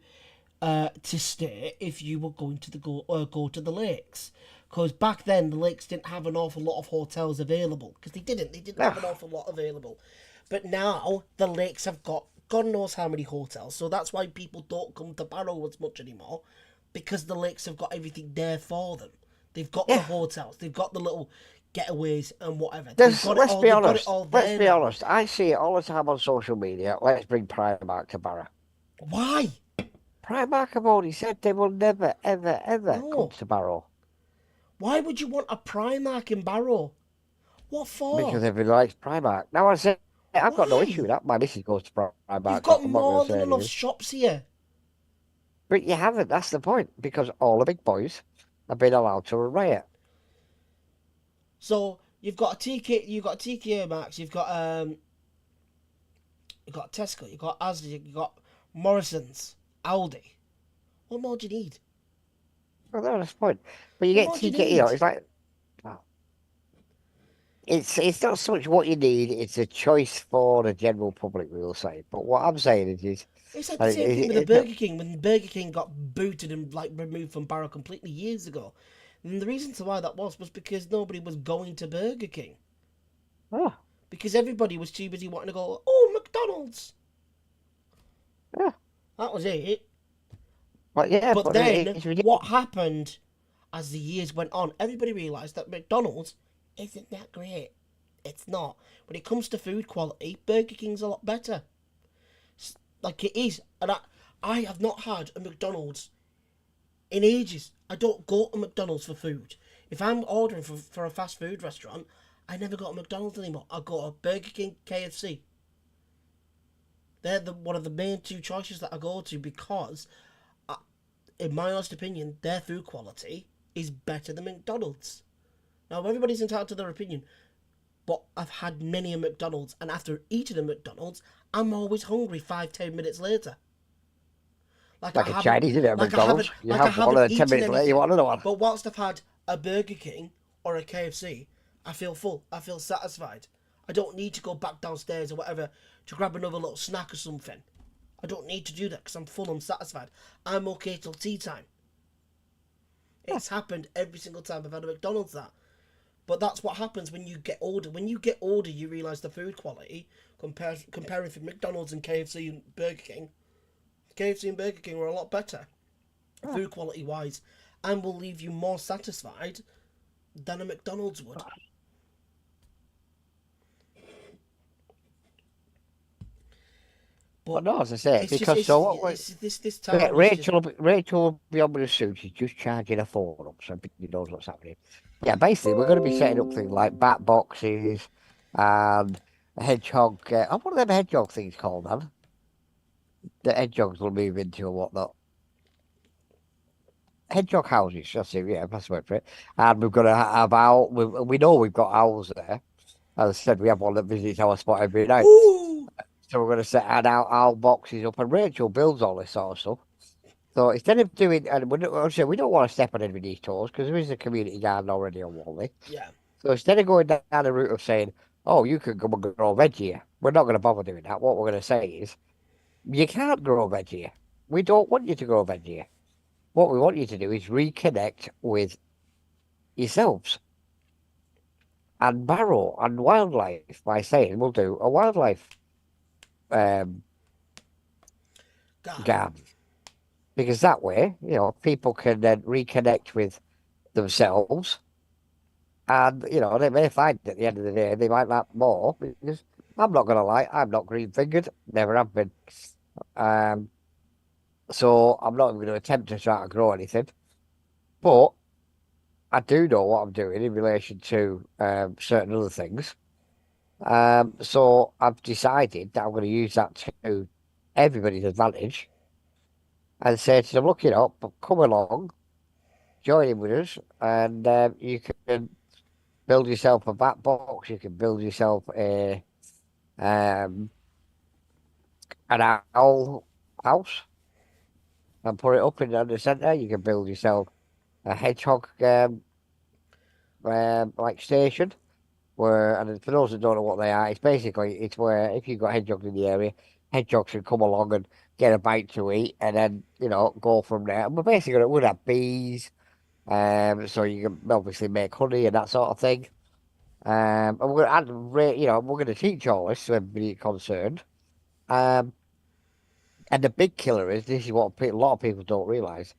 stay if you were going to go to the lakes. Because back then the lakes didn't have an awful lot of hotels available. Because they didn't No, have an awful lot available. But now the lakes have got God knows how many hotels. So that's why people don't come to Barrow as much anymore, because the lakes have got everything there for them. They've got the yeah. hotels. They've got the little getaways and whatever. They've There's, got it let's all. be They've got it honest. all Let's there be now. honest. I see it all the time on social media. Let's bring Primark to Barra. Why? Primark have already said they will never, ever come No. to Barrow Why would you want a Primark in Barrow? What because for? everybody likes Primark. Now I say I've got no issue Why? with that. My missus goes to You've Primark, so got I'm not going more to than say enough anything. shops here. But you haven't. That's the point. Because all the big boys have been allowed to riot. So you've got TK Maxx, you've got Tesco, you've got Asda, you've got Morrison's, Aldi. What more do you need? Well, no, that's the point. But you What get more do you TK, you know, need? it's like, well, it's not so much what you need, it's a choice for the general public, we will say. But what I'm saying is It's like the that same thing with the it's a, Burger King when Burger King got booted and like removed from Barrow completely years ago. And the reason to why that was because nobody was going to Burger King. oh, Because everybody was too busy wanting to go, oh, McDonald's. yeah. That was it. But yeah, But but then it's what ridiculous. happened as the years went on? Everybody realised that McDonald's isn't that great. It's not. When it comes to food quality, Burger King's a lot better. Like it is. And I have not had a McDonald's in ages. I don't go to McDonald's for food. If I'm ordering for a fast food restaurant, I never go to McDonald's anymore. I go to Burger King, KFC. They're one of the main two choices that I go to because in my honest opinion, their food quality is better than McDonald's. Now, everybody's entitled to their opinion, but I've had many a McDonald's, and after eating a McDonald's, I'm always hungry 5, 10 minutes later. Like I Like a haven't, Chinese, isn't it, at like I haven't, McDonald's? You like I have one, haven't and then 10 eaten minutes later, you anything. want another one. But whilst I've had a Burger King or a KFC, I feel full. I feel satisfied. I don't need to go back downstairs or whatever to grab another little snack or something. I don't need to do that because I'm full. I'm satisfied. I'm okay till tea time. It's happened every single time I've had a McDonald's that. But that's what happens when you get older. When you get older, you realise the food quality, comparing for McDonald's and KFC and Burger King. KFC and Burger King are a lot better, Oh, food quality wise, and will leave you more satisfied than a McDonald's would. But But no, as I say, it's just because so what? this town is just Rachel will be on with a suit. She's just charging her phone up, so everybody knows what's happening. Yeah, basically, we're going to be setting up things like bat boxes and a hedgehog. What are them hedgehog things called, man? The hedgehogs will move into and whatnot. Hedgehog houses, that's it. Yeah, that's the word for it. And we've got to have owl. We know we've got owls there. As I said, we have one that visits our spot every night. ooh, So we're going to set owl boxes up, and Rachel builds all this sort of stuff. So instead of doing, and we don't want to step on anybody's toes because there is a community garden already on Wally. yeah, So instead of going down the route of saying, "Oh, you can come and grow veg here," we're not going to bother doing that. What we're going to say is, "You can't grow veg here. We don't want you to grow veg here. What we want you to do is reconnect with yourselves and Barrow and wildlife by saying we'll do a wildlife um, garden. garden because that way, people can then reconnect with themselves." And, they may find at the end of the day they might like more because I'm not going to lie, I'm not green fingered, never have been. Um, so I'm not even going to attempt to try to grow anything. But I do know what I'm doing in relation to certain other things. So I've decided that I'm going to use that to everybody's advantage and say to them, look it up, come along, join in with us, and you can build yourself a bat box. You can build yourself um, an owl house and put it up in the centre. You can build yourself a hedgehog like station where, and for those that don't know what they are, it's where if you've got hedgehogs in the area, hedgehogs can come along and get a bite to eat, and then go from there. And we're basically we'll have bees, so you can obviously make honey and that sort of thing. And we're going to we're going to teach all this to everybody concerned. Um, and the big killer is this is what a lot of people don't realise.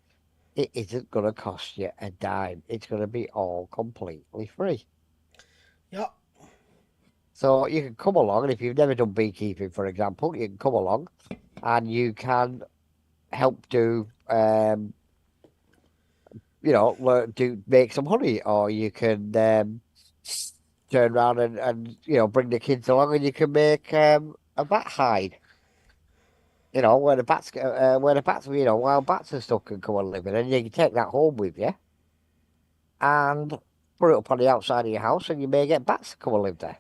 It isn't going to cost you a dime. It's going to be all completely free. Yeah, So you can come along, and if you've never done beekeeping, for example, you can come along and you can help make some honey, or you can turn around and bring the kids along, and you can make a bat hide. Where the bats, wild bats and stuff can come and live in, and you can take that home with you and put it up on the outside of your house, and you may get bats to come and live there.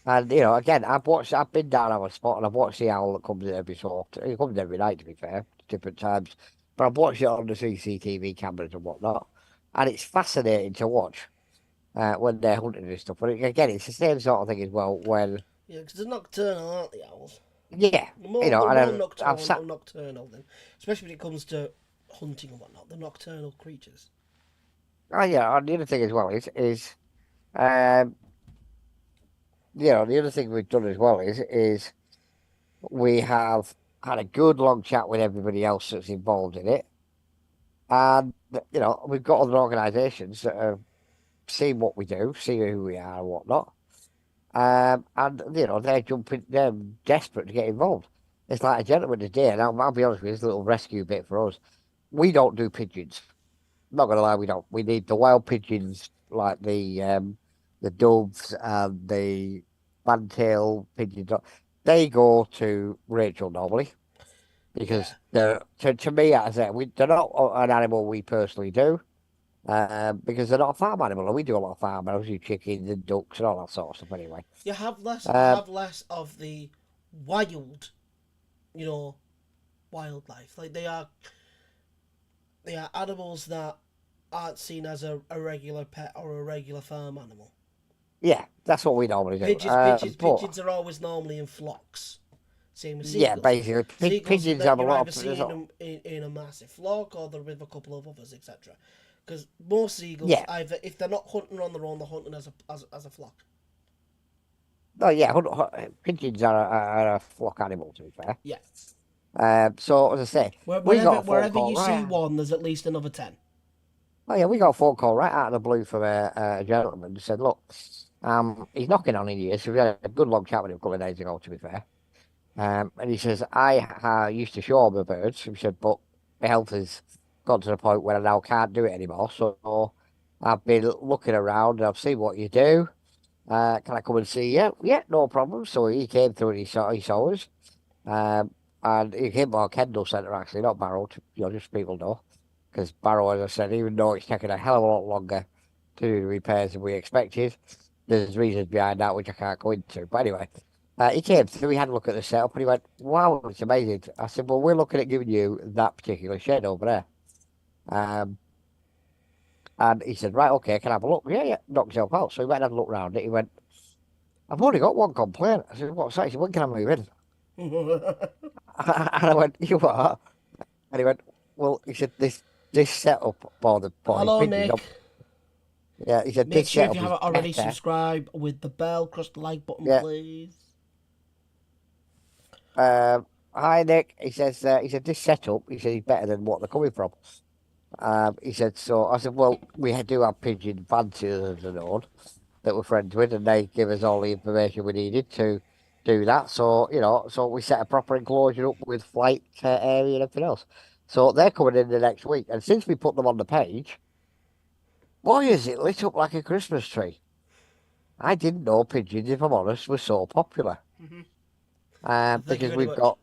And again, I've been down our spot, and I've watched the owl that comes in every so often. It comes every night, to be fair, different times. But I've watched it on the CCTV cameras and whatnot, and it's fascinating to watch when they're hunting and stuff. But again, it's the same sort of thing as well. When yeah, because they're nocturnal, aren't the owls? yeah, They're and more I've sat. nocturnal than, especially when it comes to hunting and whatnot. They're nocturnal creatures. Oh yeah, and the other thing as well is um, the other thing we've done as well is we have had a good long chat with everybody else that's involved in it. And, we've got other organisations that have seen what we do, see who we are and whatnot. And, they're desperate to get involved. It's like a gentleman today, and I'll be honest with you, it's a little rescue bit for us. We don't do pigeons. I'm not going to lie, we don't. We need the wild pigeons, like the doves and the fantail pigeons. They go to Rachel normally Yeah, because to me, as I said, they're not an animal we personally do because they're not a farm animal, and we do a lot of farm animals, you chickens and ducks and all that sort of stuff. Anyway, you um, have less of the wild, you know, wildlife. Like they are animals that aren't seen as a regular pet or a regular farm animal. yeah, that's what we normally do. But Pigeons are always normally in flocks. Same with yeah, seagulls. basically, Seagulls, pigeons have a you're lot either of. There's seeing them in a massive flock or they're with a couple of others, etc. Because most seagulls, yeah, either if they're not hunting on their own, they're hunting as a flock. no, yeah, pigeons are a flock animal, to be fair. Yeah. So as I say, we got a phone Wherever call you see right. one, there's at least another 10. Oh yeah, we got a phone call right out of the blue from a gentleman who said, "Look, he's knocking on in here." So we had a good long chat with him a couple of days ago, to be fair. And he says, I used to show my birds. He said, but my health has got to the point where I now can't do it anymore. So I've been looking around and I've seen what you do. Can I come and see you? Yeah, no problem. So he came through and he saw us. Um, and he came to our Kendall Centre, actually, not Barrow, just so people know. Because Barrow, as I said, even though it's taken a hell of a lot longer to do the repairs than we expected, there's reasons behind that which I can't go into. But anyway, he came through, he had a look at the setup, and he went, wow, it's amazing. I said, well, we're looking at giving you that particular shed over there. Um, and he said, right, okay, can I have a look? Yeah, yeah, knock yourself out. So he went and had a look round it. He went, I've only got one complaint. I said, what's that? He said, when can I move in? And I went, you are? And he went, well, he said, this setup for his Hello, pigeons. Nick. Yeah, he said, Make this sure if you setup is haven't already, better. subscribe with the bell. Cross the like button, Yeah. please. Hi, Nick. He said, this setup, he said, is better than what they're coming from. He said, so I said, well, we do have pigeon fanciers and all that we're friends with, and they give us all the information we needed to do that. So, so we set a proper enclosure up with flight area and everything else. So they're coming in the next week. And since we put them on the page, boy, is it lit up like a Christmas tree. I didn't know pigeons, if I'm honest, were so popular. Thank you Because very we've much. got,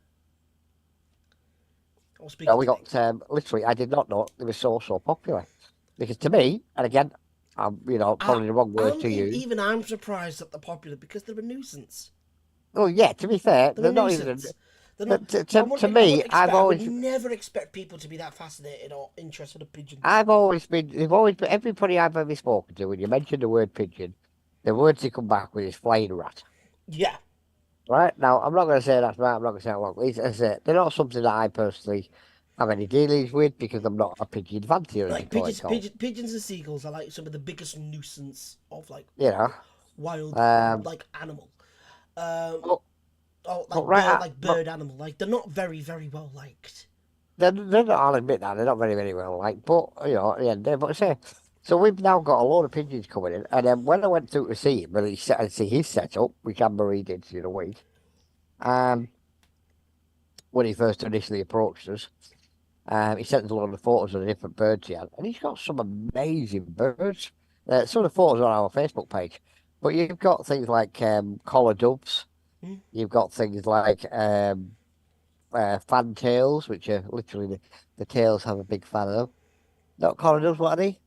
I'll speak we to Nick. got, literally, I did not know they were so popular. Because to me, and again, I, probably the wrong words to use. even I'm surprised that they're popular because they're a nuisance. Oh, yeah, to be fair, They're a they're not even, nuisance. They're not. to I me, wouldn't expect. I would never expect people to be that fascinated or interested in pigeons. they've always been, everybody I've ever spoken to, when you mention the word pigeon, the words they come back with is flying rat. Yeah, Right? Now, I'm not going to say that's right, I'm not going to say that's wrong. As I say, they're not something that I personally have any dealings with because I'm not a pigeon fancier, as you like call it, called. pigeons and seagulls are like some of the biggest nuisance of like You know? wild Um, like animal. Um, but, or but right, like but bird animal. Like they're not very well liked. they're not, I'll admit that, they're not very well like, but, at the end of the day, but I say, so we've now got a load of pigeons coming in, and then when I went through to see him, and see his setup, which Anne-Marie did the other week, um, when he first initially approached us, he sent us a lot of photos of the different birds he had, and he's got some amazing birds. Some of the photos on our Facebook page, but you've got things like collar doves, Hmm? you've got things like fantails, which are literally the tails have a big fan of them. Not collar doves, what are they?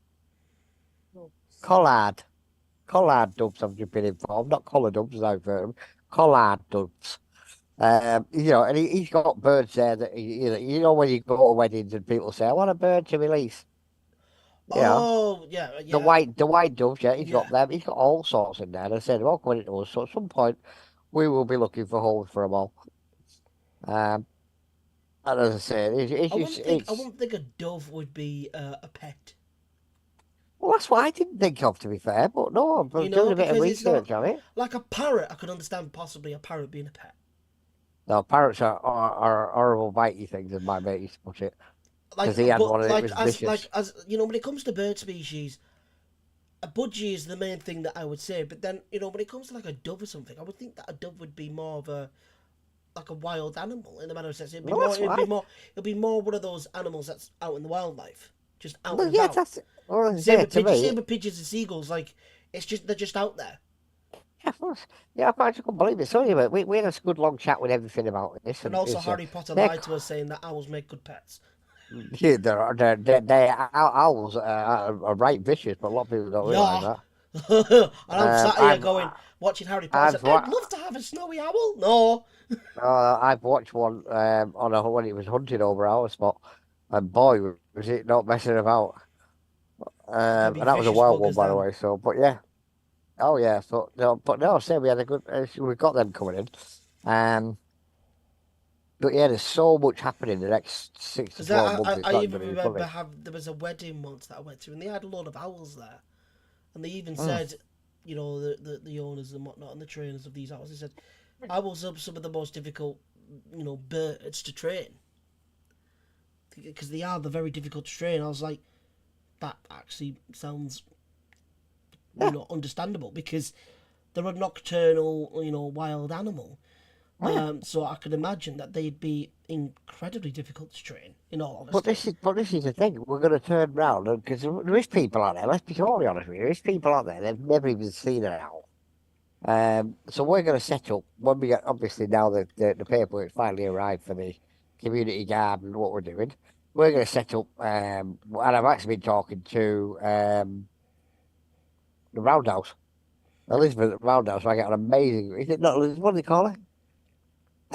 Collard. Collard doves, I've just been informed, not collar doves, as I've heard them. Collard doves. And he's got birds there that when you go to weddings and people say, "I want a bird to release," you know, Oh yeah, the white doves, yeah, he's yeah. got them. He's got all sorts in there. And I said, "Well, coming into us." So at some point, we will be looking for homes for them all. Um, and as I said, I it's wouldn't think a dove would be a pet. well, that's what I didn't think of, to be fair. But no, You I'm doing know, a bit of because it's not research on it. like a parrot. I could understand possibly a parrot being a pet. No, parrots are horrible, bitey things, as my mate used to put it, because he had one and it was vicious. As you know, when it comes to bird species, a budgie is the main thing that I would say. But then when it comes to like a dove or something, I would think that a dove would be more of a like a wild animal in the matter of sense. Well, that's why. It'd be more one of those animals that's out in the wildlife, just out Well, and yeah, about. that's well, as I say, to Same me. with pigeons and seagulls. Like they're just out there. Yeah, of course. Yeah, I just couldn't believe it. So anyway, we had a good long chat with everything about this, And and also, it's Harry Potter they're lied to us saying that owls make good pets. yeah, owls are right vicious, but a lot of people don't realise Yeah. that. And I'm sat here I've going, watching Harry Potter. Said, I've I'd wa- love to have a snowy owl. No. I've watched one when it was hunting over our spot, and boy was it not messing about. They can be And that was a vicious wild one, buggers by the then. way. So, but yeah, oh yeah. So no, but no, say we had a good. We got them coming in. Um, but yeah, there's so much happening the next 6 to 12 months. It's I not even going to be remember funny. there was a wedding once that I went to, and they had a lot of owls there. And they even Mm. said, the owners and whatnot and the trainers of these owls, they said, owls are some of the most difficult, birds to train. Because they are very difficult to train. I was like, that actually sounds, Yeah, understandable because they're a nocturnal, wild animal. Oh, yeah. So I could imagine that they'd be incredibly difficult to train. In all But honesty, this is the thing. We're going to turn round because there is people out there. Let's be totally honest with you. There is people out there. They've never even seen an owl. So we're going to set up when we get obviously now the paperwork finally arrived for the community garden. What we're doing, we're going to set up. And I've actually been talking to the Roundhouse, Elizabeth at Roundhouse. I get an amazing. Is it not? What do they call it?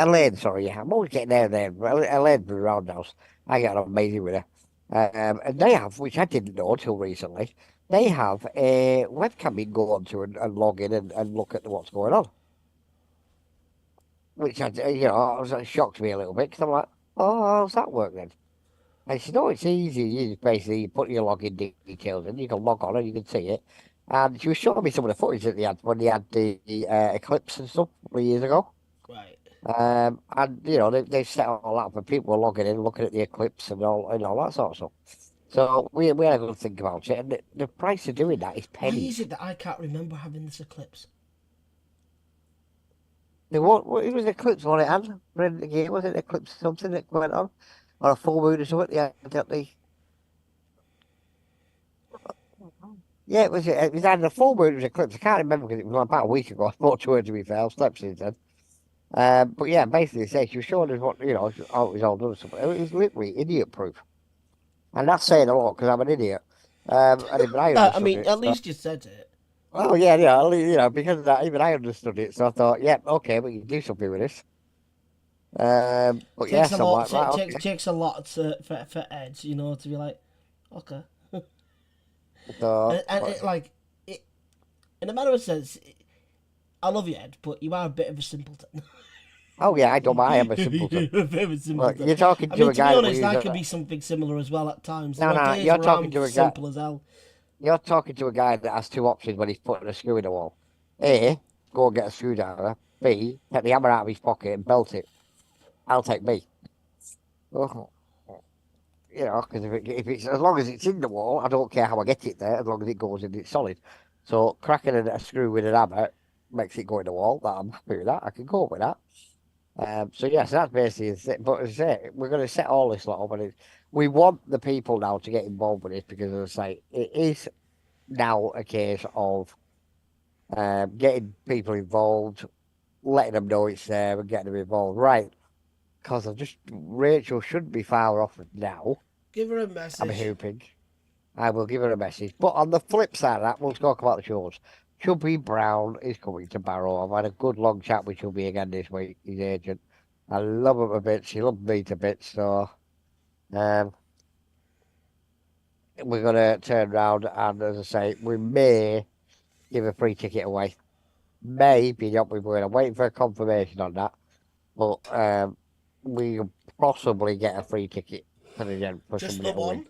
Elaine, sorry, yeah. I'm always getting there. Elaine from the Roundhouse. I get on amazing with her. And they have, which I didn't know until recently, they have a webcam you can go onto and log in and look at what's going on. Which shocked me a little bit because I'm like, oh, how's that work then? And she said, no, it's easy. You just basically put your login details in, you can log on and you can see it. And she was showing me some of the footage that they had when they had the eclipse and stuff a couple of years ago. right? And they set all that up and people were logging in, looking at the eclipse and all that sort of stuff. So we had a good think about it, and the price of doing that is Why pennies. is it that I can't remember having this eclipse? It was eclipse on it, and the game was it eclipse or something that went on, or a full moon or something. Yeah, it was either a full moon or it was eclipse. I can't remember because it was about a week ago. I spoke to her to be fair. I've slept since then. But yeah, basically, she was showing us what how it was all done. Stuff. It was literally idiot proof, and that's saying a lot because I'm an idiot. And even I I understood mean, it. at So, least you said it. well, yeah, because of that, even I understood it. So I thought, yeah, okay, we can do something with this. But Takes a yes, I'm lot. like, right, okay. Takes a lot for Ed, to be like, okay, So, and it, like it, in a matter of sense, I love you, Ed, but you are a bit of a simpleton. oh yeah, I don't mind. I am a simpleton. You're a bit of a Look, simpleton. you're talking I to mean, a to be guy that will honest, use I could a. be something similar as well at times. There No, are no, days you're where talking I'm to a guy. simple as hell. You're talking to a guy that has two options when he's putting a screw in the wall. A, go and get a screwdriver. B, take the hammer out of his pocket and belt it. I'll take B. Oh, because if it's as long as it's in the wall, I don't care how I get it there, as long as it goes in, it's solid. So cracking a screw with an hammer makes it go in the wall. That I'm happy with that. I can go with that. So yes, that's basically it. But as I say, we're going to set all this lot up, and we want the people now to get involved with this because, as I say, it is now a case of getting people involved, letting them know it's there, and getting them involved. Right? Because Rachel shouldn't be far off now. Give her a I'm message. hoping. I will give her a message. But on the flip side of that, we'll talk about the shows. Chubby Brown is coming to Barrow. I've had a good long chat with Chubby again this week, his agent. I love him a bit. She loves me to bits. So um, we're going to turn around and, as I say, we may give a free ticket away. Maybe not. We're waiting for a confirmation on that. But we'll possibly get a free ticket for Just the somebody to win. one.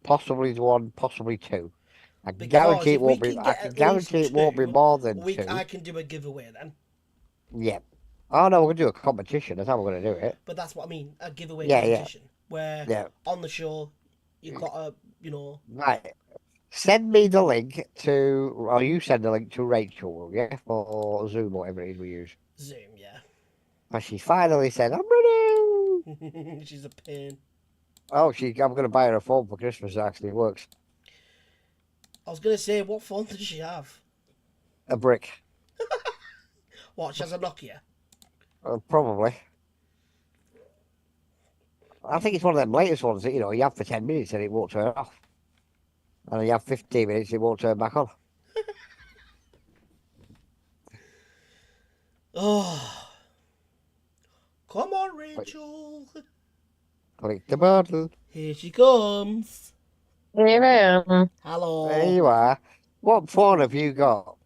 Possibly one, possibly two. I can Because guarantee it if we won't be. can I get can at least guarantee it won't be two, more than I two. can do a giveaway then. Yeah. Oh no, we're gonna do a competition. That's how we're gonna do it. But that's what I mean, a giveaway Yeah, yeah, competition where yeah. on the show you've got a Right. Send me the link to, or you send the link to Rachel, yeah, for Zoom or whatever it is we use. Zoom, yeah. And she finally said, "I'm ready." She's a pain. Oh, I'm gonna buy her a phone for Christmas. It actually works. I was gonna say, what phone does she have? A brick, What? She has a Nokia. probably. I think it's one of them latest ones that you have for 10 minutes and it won't turn off, and then you have 15 minutes, it won't turn back on. Oh, come on, Rachel. Click the button. Here she comes. Here I am. There Hello. you are. What phone have you got?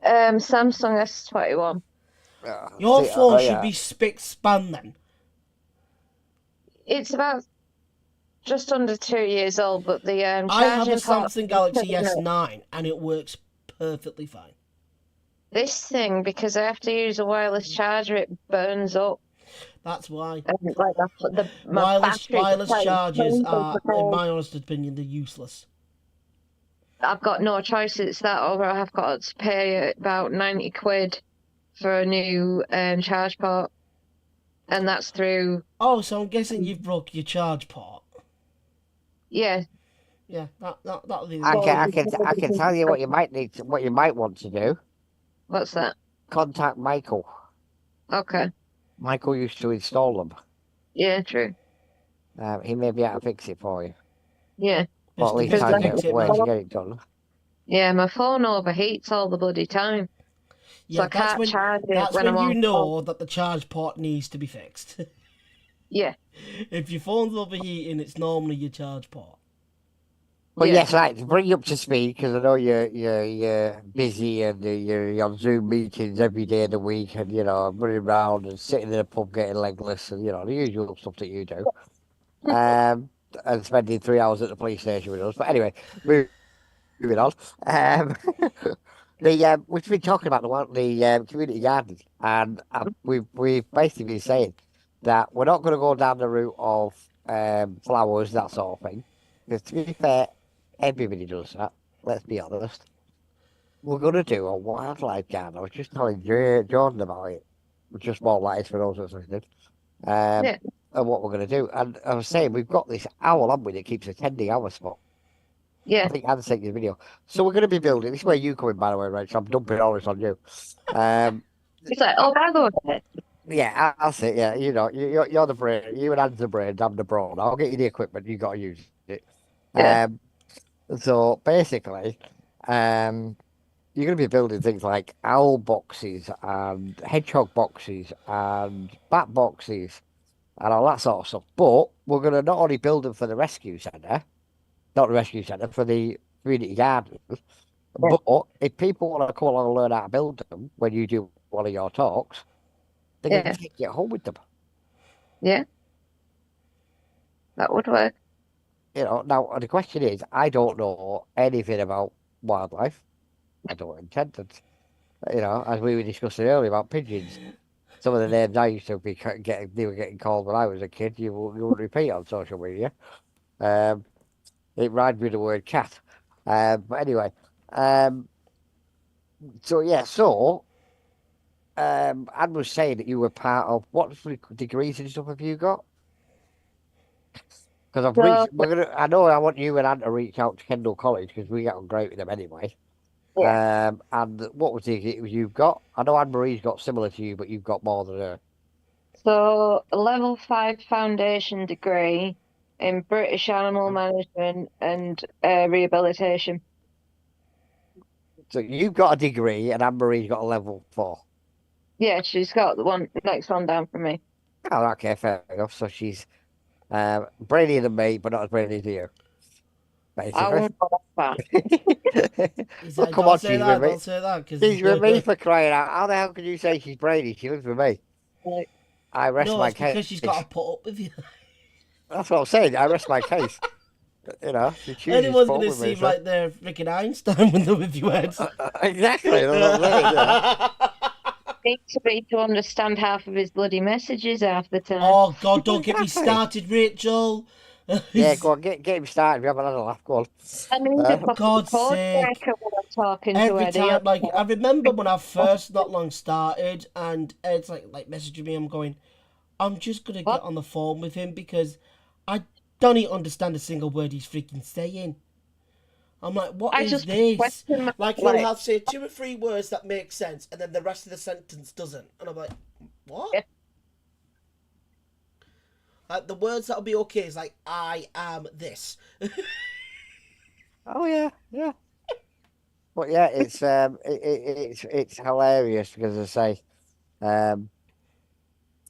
Samsung S21. Your phone should Yeah. be spick span then. It's about just under 2 years old, but the I have a charging port. Samsung Galaxy S9 and it works perfectly fine. This thing, because I have to use a wireless charger, it burns up. That's why. Like my battery. Wireless chargers painful are, to in charge. my honest opinion, they're useless. I've got no choice. It's that, or I've got to pay about 90 quid for a new charge port, and that's through. Oh, so I'm guessing you've broke your charge port. Yeah. Yeah, that'll be the I reason. I can tell you what you might what you might want to do. What's that? Contact Michael. Okay. Michael used to install them. Yeah, true. He may be able to fix it for you. Yeah. Or at least Just tell to you fix it, where man. to get it done. Yeah, my phone overheats all the bloody time, so Yeah, I can't charge it that's when I'm when you on phone. know that the charge port needs to be fixed. Yeah. If your phone's overheating, it's normally your charge port. But Yeah. yes, right, to bring you up to speed, because I know you're busy and you're on Zoom meetings every day of the week, and running around and sitting in a pub getting legless, and the usual stuff that you do. And spending 3 hours at the police station with us. But anyway, moving on. Um, we've been talking about the community garden, and we've basically been saying that we're not going to go down the route of flowers, that sort of thing. Because to be fair, everybody does that. Let's be honest. We're going to do a wildlife garden. I was just telling Jordan about it. Just more lights for those that's listening. Yeah. And what we're going to do. And I was saying, we've got this owl, haven't we, that keeps attending our spot. I Yeah. think Anne sent you the video. So we're going to be building. This is where you come in, by the way, Rach. I'm dumping all this on you. It's like, oh, I go ahead. Yeah, I'll say, yeah. You're the brain. You and Anne's the brain. I'm the brawn. I'll get you the equipment. You got to use it. Yeah. So basically, you're going to be building things like owl boxes and hedgehog boxes and bat boxes and all that sort of stuff. But we're going to not only build them for the rescue centre, not the rescue centre, for the community garden. Yeah. But if people want to come along and learn how to build them when you do one of your talks, they can Yeah. take it home with them. Yeah. That would work. Now the question is, I don't know anything about wildlife. I don't intend to. As we were discussing earlier about pigeons. Some of the names I used to be they were getting called when I was a kid. You wouldn't repeat on social media. It rhymed with the word cat. But anyway, Anne was saying that you were part of what degrees and stuff have you got? Because I know I want you and Anne to reach out to Kendall College because we get on great with them anyway. Yeah. And what was it you've got? I know Anne Marie's got similar to you, but you've got more than her. So, a level 5 foundation degree in British animal management and rehabilitation. So you've got a degree, and Anne Marie's got a level 4. Yeah, she's got the next one down from me. Oh, okay, fair enough. So she's brainier than me, but not as brainy as you, I basically. won't go that far. Well, come on, she's with me. Don't say that. She's with me for crying out. How the hell can you say she's brainy? She lives with me. Like, I rest No, my it's case. because she's got to put up with you. That's what I'm saying. I rest my case. She chooses Anyone's to put going to with me, seem so- like they're freaking Einstein when they're with you, Ed. Exactly. That's what I'm saying, needs to be to understand half of his bloody messages half the time. Oh, God, don't get me Exactly. started, Rachel. Yeah, go on, get him started. We haven't had a laugh. Go on. I need to put God's the code sake. breaker when I'm talking to Every Eddie. time, like, I remember when I first not long started, and Ed's like messaging me. I'm going, I'm just gonna get on the phone with him because I don't even understand a single word he's freaking saying. I'm like, what I is just this? question my- Like, he'll have say 2 or 3 words that make sense, and then the rest of the sentence doesn't, and I'm like, what? Yeah. Like, the words that'll be okay is like, I am this. Oh yeah, yeah. But yeah, it's hilarious because I say,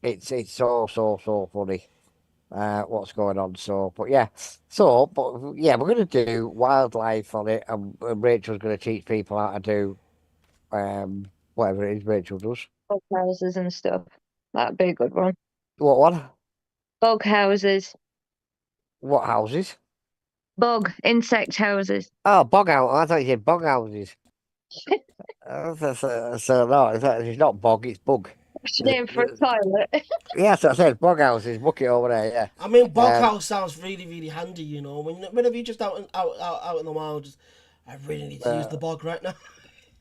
it's so funny, what's going on. So, but yeah, we're gonna do wildlife on it, and Rachel's gonna teach people how to do, whatever it is Rachel does. bug houses and stuff. That'd be a good one. What? Bug houses. What houses? Insect houses. Oh, bog out. I thought you said bog houses. So no, it's not bog, it's bug. What's the name for a toilet? Yeah, so I said bog houses, book it over there, yeah. I mean, boghouse sounds really, really handy, Whenever you're just out in the wild, just, I really need to use the bog right now.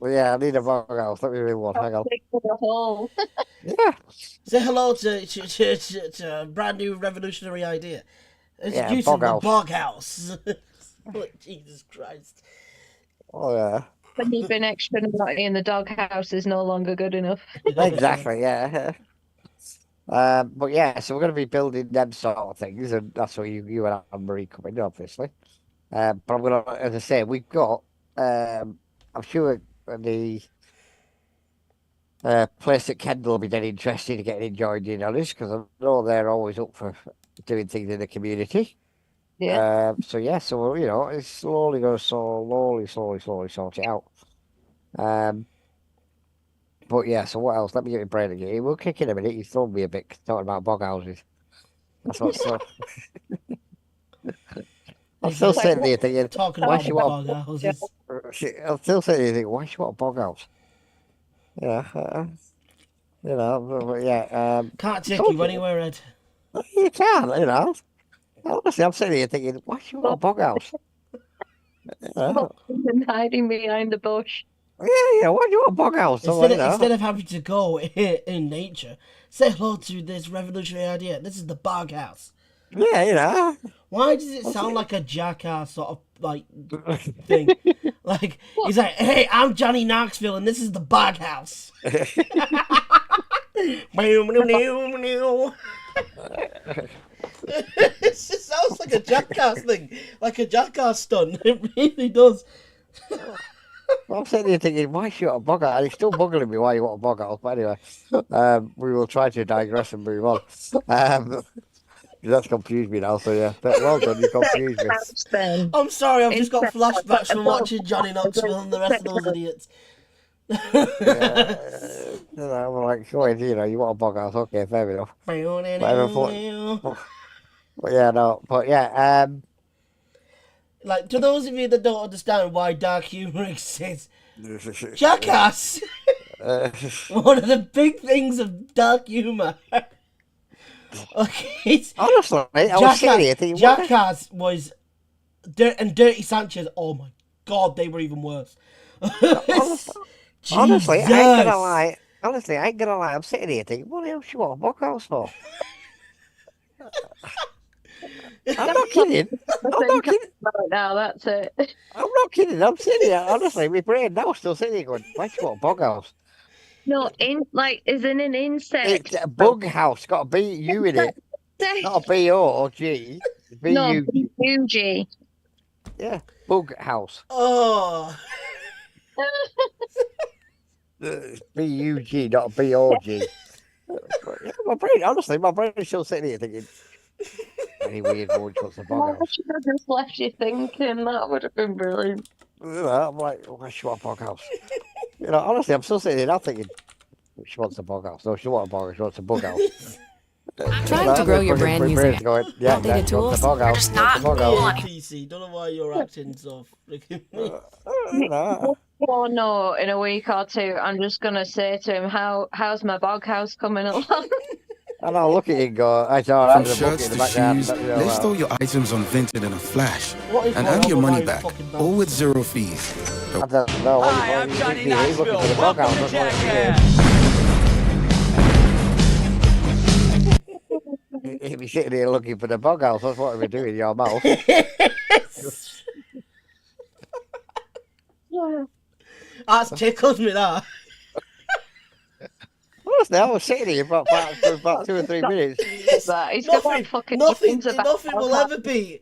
Well, yeah, I need a bog house. Let me read one. Hang on. Dig for a hole. Yeah, Say hello to a brand new revolutionary idea. yeah, Introducing bog the house. bog house. Like, Jesus Christ. Oh yeah, When you've been extra naughty and the doghouse is no longer good enough. exactly. Yeah. But yeah, so we're going to be building them sort of things, and that's where you and Anne-Marie come in, obviously. But I'm gonna, as I say, we've got. I'm sure the place at Kendal will be dead interested in getting joined in on this because I know they're always up for doing things in the community. Yeah. So yeah, so it's slowly going to slowly sort it out. But yeah, so what else? Let me get my brain again. We'll kick in a minute. You've thrown me a bit talking about bog houses. That's what's so. I'm still Exactly. sitting there thinking, Talking why about she want bog houses. I'm still sitting there thinking, why she want a bog house? Yeah, but yeah. Can't take told you anywhere, Ed. You can, Honestly, I'm sitting here thinking, why she want a bog house? And hiding behind the bush. Yeah, why do you want a bog house? Instead of having to go in nature, say hello to this revolutionary idea. This is the bog house. Yeah, Why does it sound like a jackass sort of like thing? Like he's like, "Hey, I'm Johnny Knoxville, and this is the bog house." It just sounds like a jackass thing, like a jackass stunt. It really does. I'm sitting here thinking, why she want a bog house? And he's still bugging me why you want a bog house. But anyway, we will try to digress and move on. That's confused me now, so yeah. But well done, you confused me. Then. I'm sorry, I've just got Instead of- flashbacks from watching Johnny Knoxville and the rest of those idiots. Yeah, I'm like, go ahead, you want a bog house, okay, fair enough. Whatever for. But yeah, no, but yeah, Like, to those of you that don't understand why dark humour exists, jackass! One of the big things of dark humour. Okay, honestly, I was sitting here thinking, Jackass was, and Dirty Sanchez. Oh my God, they were even worse. honestly, I ain't gonna lie. Honestly, I ain't gonna lie. I'm sitting here thinking, what else you want a bog house for? I'm not kidding. I'm not kidding. Now that's it. I'm not kidding. I'm sitting here. Honestly, my brain now still sitting here going, why do you want a bog house? No, is in an insect. It's a bug house. Got a B-U in it. Not a B-O-G. B-U. No, B-U-G. Yeah, bug house. Oh. B-U-G, not a B-O-G. My brain is still sitting here thinking, any weird words, what's a bog I house? should have just left you thinking. That would have been brilliant. I'm like, why she want a bog house? Honestly, I'm still sitting here now thinking, she wants a bog house. No, she wants a bog house. She wants a bug house. Trying to grow your brand using outdated tools? They're just not cool PC, don't know why you're acting so freaking Oh no, in a week or two, I'm just gonna say to him, how's my bog house coming along? And I'll look at it and go, it's all right. From shirts to shoes, let's store your items on Vinted in a flash and earn your money back, all with zero fees. I don't know. Hi, I'm Johnny Knoxville. Welcome to Jackass. If you're sitting here looking for the bog house, that's what we're doing in your mouth. That's tickled me, that. Honestly, I was sitting here for about 2 or 3 minutes. He's got fucking Nothing dreams about will ever be.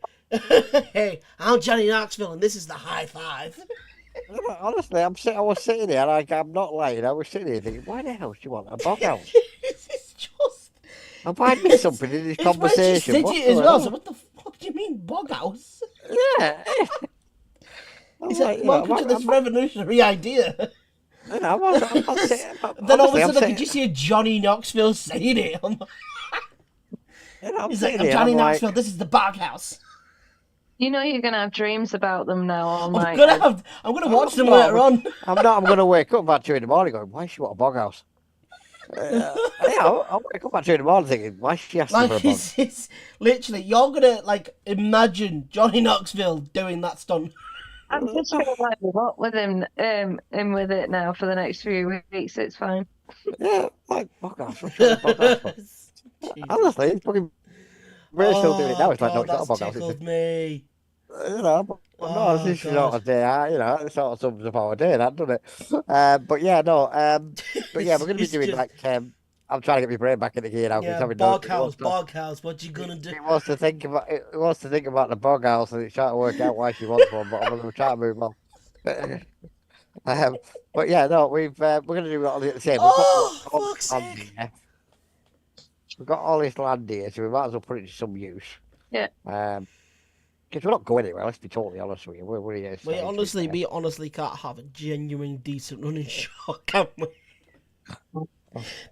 Hey, I'm Johnny Knoxville, and this is the high five. Honestly, I was sitting there, like, I'm not lying. I was sitting here thinking, why the hell do you want a bog house? It's just. Have I missed something in this conversation? It's as well. So what the fuck do you mean, bog house? Yeah. He said, welcome to this revolutionary idea. Then all of a sudden, I could just hear Johnny Knoxville saying it. He's like, I'm Johnny Knoxville, this is the bog house. You know you're gonna have dreams about them now all night. I'm gonna watch them later on. I'm gonna wake up about 2 in the morning going, why she want a bog house? I'll wake up about 2 in the morning thinking, why is she asking for a bog? It's literally, you're gonna imagine Johnny Knoxville doing that stunt. I'm just gonna like move up with him, in with it now for the next few weeks. It's fine. Yeah, like bog house. What's wrong with bog house? Honestly, it's fucking. We're still doing it now. It's like, no, God, it's not a that's bog house. tickled me. You know, but no, this is sort of day, you know, it sort of sums up our day, that doesn't it? But yeah, no, but yeah, we're going to be It's doing just- like, I'm trying to get my brain back into gear now. Yeah, having bog no, house. What you gonna do? It wants to think about the bog house, and it's trying to work out why she wants one. But I'm going to try to move on. But yeah, no, we're going to do all the same. Oh, fuck's sake! We've got all this land here, so we might as well put it to some use. Yeah. Because we're not going anywhere. Let's be totally honest with you. We're here. We honestly can't have a genuine, decent running show, can we?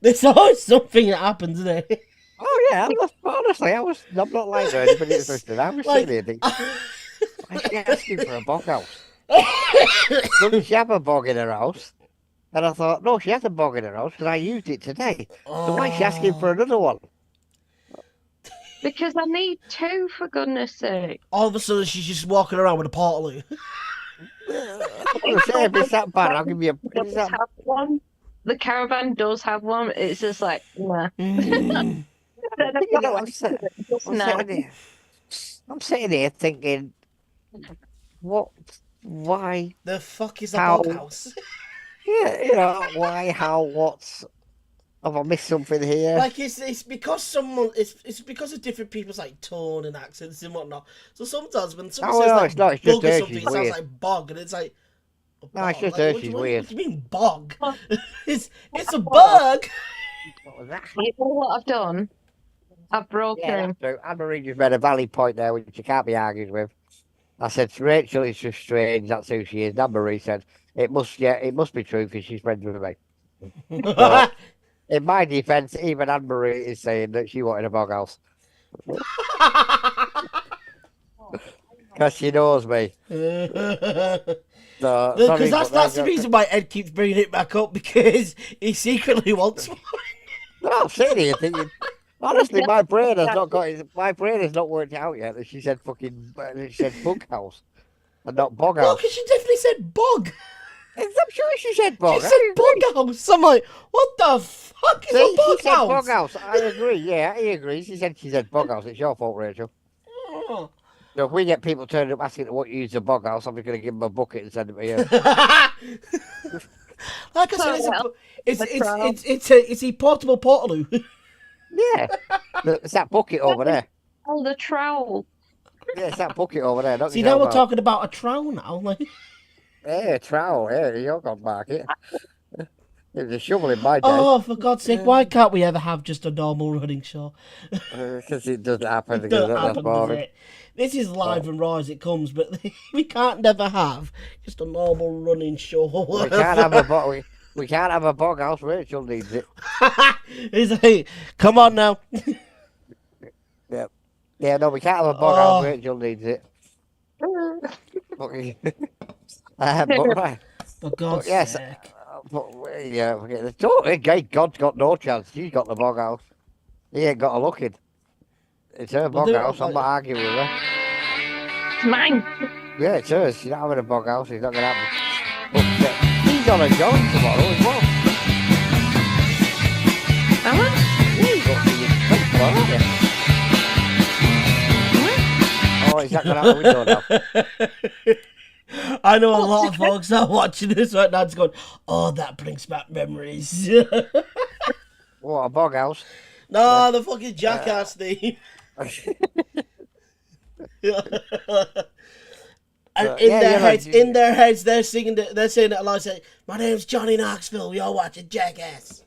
There's always something that happens there. Oh yeah, honestly, I'm not lying to anybody that's listening. I was sitting here thinking, why is she asking for a bog house? Doesn't she have a bog in her house? And I thought, no, she has a bog in her house because I used it today. So why is she asking for another one? Because I need 2, for goodness sake. All of a sudden, she's just walking around with a portaloo. If it's that bad, I'll give you a. Does have one. The caravan does have one. It's just like, nah. I'm sitting here thinking, what? Why? The fuck is a How? bog house? Yeah, you know, why? How? What's? Have I missed something here? Like it's because it's because of different people's like tone and accents and whatnot. So sometimes when someone says like it's not. It's bog just or her. something, She's it sounds weird. like bog, and it's like. No, it's just like, her. what She's do you- weird. What do you mean bog? it's a bug. What was that? You know what I've done? I've broken Yeah, him. that's true. Anne-Marie just made a valid point there, which you can't be argued with. I said, Rachel is just strange. That's who she is. Anne-Marie said, it must be true because she's friends with me. So, in my defence, even Anne-Marie is saying that she wanted a bog house. Because she knows me. So, Because that's the reason why Ed keeps bringing it back up, because he secretly wants one. No, I'm sitting here thinking, honestly, my brain has not worked out yet that she said bug house and not bog No, house. because she definitely said bog. I'm sure she said bog. She said bog house. I'm like, what the fuck is a bog she said house? bog house. I agree. Yeah, I agree. She said bog house. It's your fault, Rachel. Oh. So if we get people turning up asking what you use a bog house, I'm just going to give them a bucket and send them to you. Like I said, it's a portable portaloo. Yeah, it's that bucket over there. Oh, the trowel. Yeah, it's that bucket over there. Don't See, you now know we're about- talking about a trowel now. Like, Hey, a trowel. Hey, you're gone market. It was a shovel in my day. oh, for God's sake, why can't we ever have just a normal running show? Because it doesn't happen. It Because doesn't that's happen, does boring. it? This is live and raw as it comes, but we can't never have just a normal running show. We can't have a we can't have a bog house. Rachel needs it. It's like, come on now. Yeah, no, we can't have a bog house. Rachel needs it. But right. For God's yes, sake. yeah, God's got no chance. She's got the bog house. He ain't got a looking. It's her bog house. I'm not arguing with her. It's mine. Yeah, it's hers. She's not having a bog house. She's not going to happen. But he's on a job tomorrow as well. Am I? Yeah, you got to see your friend tomorrow, haven't you? Oh, is that going out the window now? I know a lot of folks are watching this right now. It's going, oh, that brings back memories. What, a bog house? No, the fucking jackass theme. And in their heads, they're singing. They're saying it aloud. Saying, "My name's Johnny Knoxville. You're watching Jackass."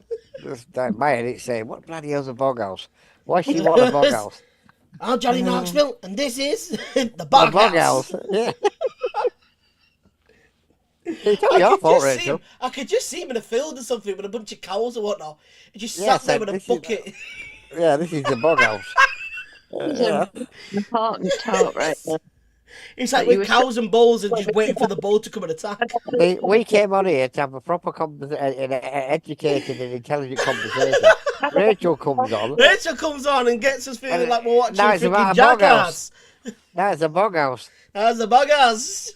My head, it's saying, what bloody hell's a bog house? Why she want a bog house? I'm Johnny Knoxville, and this is the bog house. Yeah. It's not your fault, Rachel. I could just see him in a field or something with a bunch of cows or whatnot. He just Yeah, sat there so with a bucket. Yeah, this is the bog house. Yeah. Important talk right there. It's like with cows and bulls and just waiting for the bull to come and attack. We came on here to have a proper educated and intelligent conversation. Rachel comes on. Rachel comes on and gets us feeling like we're watching Now it's freaking about a bog Jackass. That's a bug house. That's the Bughouse.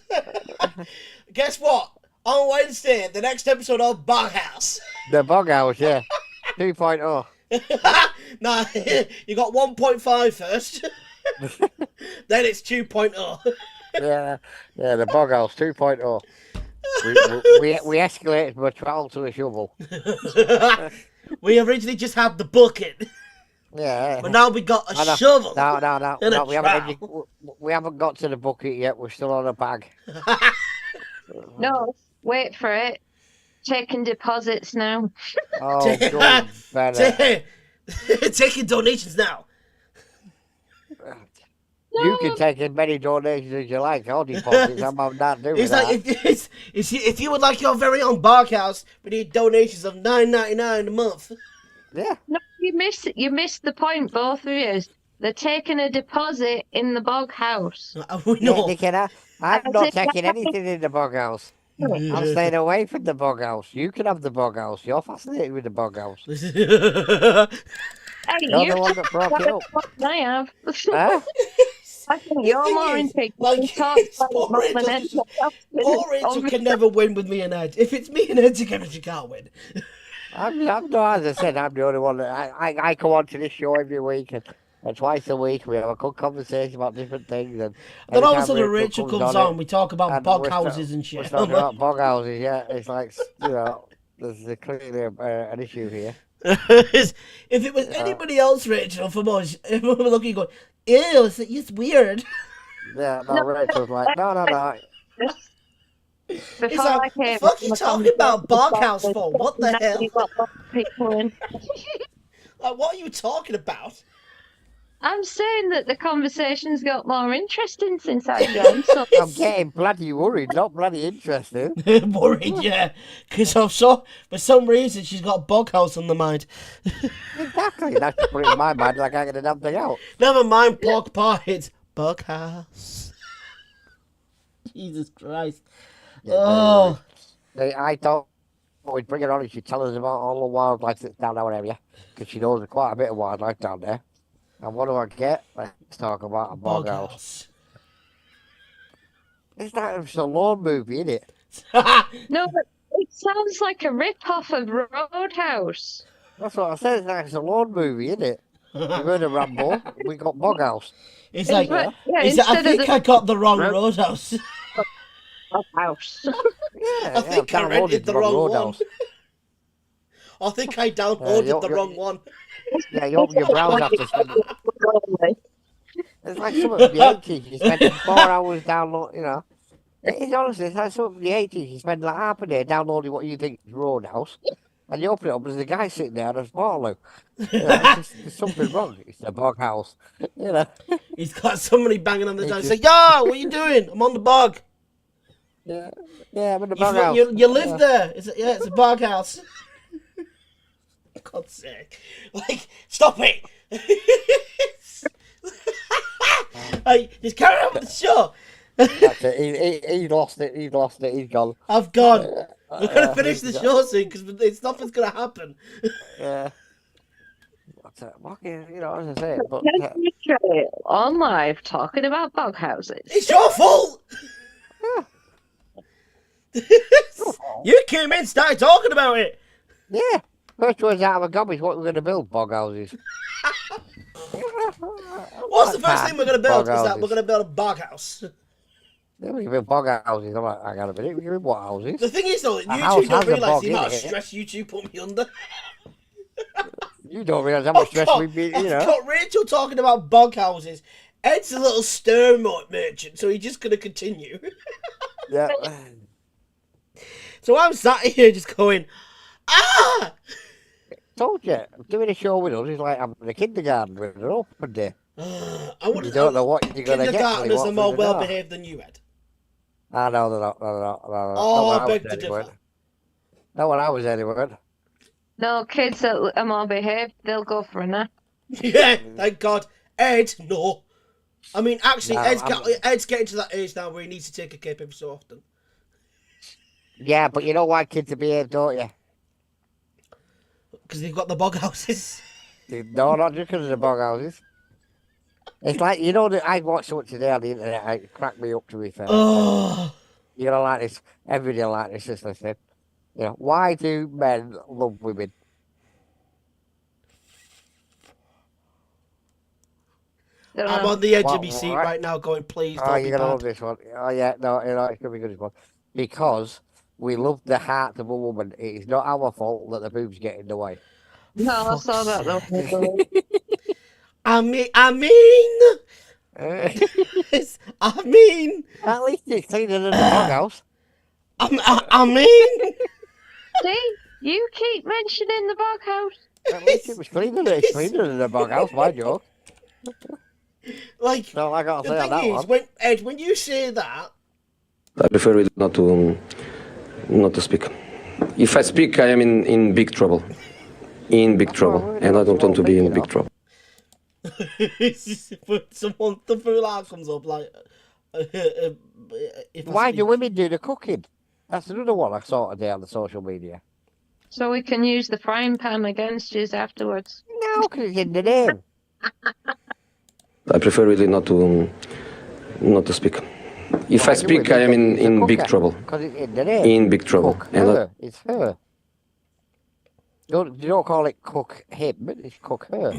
Guess what? On Wednesday, the next episode of Bughouse. The bug house, yeah. 2.0. Nah, you got 1.5 first. Then it's 2.0. Yeah, the bug house 2.0. We escalated from a trowel to a shovel. We originally just had the bucket, Yeah. but now we got a I know. shovel. No, and a we haven't got to the bucket yet. We're still on a bag. No, wait for it. Taking deposits now. Oh, God, better. Taking donations now. You can take as many donations as you like. I'll deposit. I'm not doing It's that. like if you would like your very own Bughouse, we need donations of $9.99 a month. Yeah. No, you missed the point, both of you. They're taking a deposit in the bog house. We know. I'm not taking anything in the bug house. I'm staying away from the bug house. You can have the bug house. You're fascinated with the bug house. Hey, You're the one that broke it up. I have. Huh? I think you're more intrigued. Poor Rachel can never win with me and Ed. If it's me and Ed together, she can't win. I'm not, as I said, I'm the only one that I come on to this show every week and twice a week we have a good conversation about different things. And then all of a sudden Rachel comes on, we talk about bog houses and shit. We're talking about bog houses, yeah. It's like, there's clearly an issue here. If it was anybody else, Rachel, from us, if we were looking going, ew, it's weird. Yeah, no, Rachel's like, no. It's like, the fuck you talking about Boghouse for? What the hell? Like, what are you talking about? I'm saying that the conversation's got more interesting since I joined. So I'm getting bloody worried, not bloody interested. Worried, yeah. Because for some reason she's got Boghouse on the mind. Exactly, that's to put it in my mind like I get a thing out. Never mind Pog Pie, it's Bughouse. Jesus Christ. Oh. I thought we'd bring her on and she'd tell us about all the wildlife that's down our area. Because she knows quite a bit of wildlife down there. And what do I get? Let's talk about a Boghouse. It's like a Stallone movie, isn't it? no, but it sounds like a rip-off of Roadhouse. That's what I said. It's like a Stallone movie, isn't it? We heard of Rambo. We got Boghouse. It's like, I think I got the wrong Roadhouse. House. I think I rented the wrong one. I think I downloaded the wrong one. Yeah, you open your browser after spending. It's like some of the 80s. You spend 4 hours downloading, It's honestly, it's like some of the 80s. You spend like half a day downloading what you think is Roadhouse. And you open it up, there's a guy sitting there on a small there's something wrong. It's the Boghouse. He's got somebody banging on the door. He's like, yo, what are you doing? I'm on the bog. Yeah, I'm in the Boghouse. You live there. It's a Boghouse. For God's sake. Like, stop it. Like, just carry on with the show. That's it. He lost it. He's gone. I've gone. We're going to finish the show soon because nothing's going to happen. Yeah. As I say, but on live talking about bog houses. It's your fault. You came in, started talking about it. Yeah. First words out of a gob is what we're going to build, bog houses. What's the first thing we're going to build? Is that we're going to build a bog house. Yeah, we can build bog houses. I'm like, I got a minute. We can build what houses? The thing is, though, YouTube don't realise the amount of stress YouTube put me under. You don't realise how much stress we've been, I've got Rachel talking about bog houses. Ed's a little stir merchant, so he's just going to continue. Yeah. So I'm sat here just going, ah! Told you, doing a show with us is like having a kindergarten with an open day. You don't know what you're going to get. Kindergartners are more well behaved than you, Ed. I know they're not. Oh, I beg to differ. Not when I was anyway. No, kids that are more behaved, they'll go for a nap. Yeah, thank God. Ed, no. I mean, actually, Ed's getting to that age now where he needs to take a cape every so often. Yeah, but you know why kids are behaved, don't you? Because they've got the bog houses. No, not just because of the bog houses. It's like, you know, that I watched something today on the internet, it cracked me up, to be fair. Oh, You're gonna like this, everybody will like this, just listen. You know, why do men love women? I'm on the edge of my What, seat right? right now going, please Oh, don't be you're gonna bad. love this one. Oh yeah, no, you know, it's gonna be good, this one. Because we love the heart of a woman. It is not our fault that the boobs get in the way. No, I saw Fuck's that sake. though. I mean, I mean, At least it's cleaner than the bog house. I mean. See, you keep mentioning the bog house. At least it was cleaner. It's cleaner than the bog house, mind you. Like, So I gotta the say on thing that is, one. when you say that, I prefer really not to speak. If I speak, I am in big trouble. In big trouble, and I don't want to be in big trouble. someone the fool out comes up like, if I Why speak. do women do the cooking? That's another one I saw today on the social media. So we can use the frying pan against you afterwards. No, because it's in the name. I prefer really not to speak. If I speak, I am in big trouble. Because it's in the name. In big trouble. Cook her. It's her. You don't call it cook him, but it's cook her.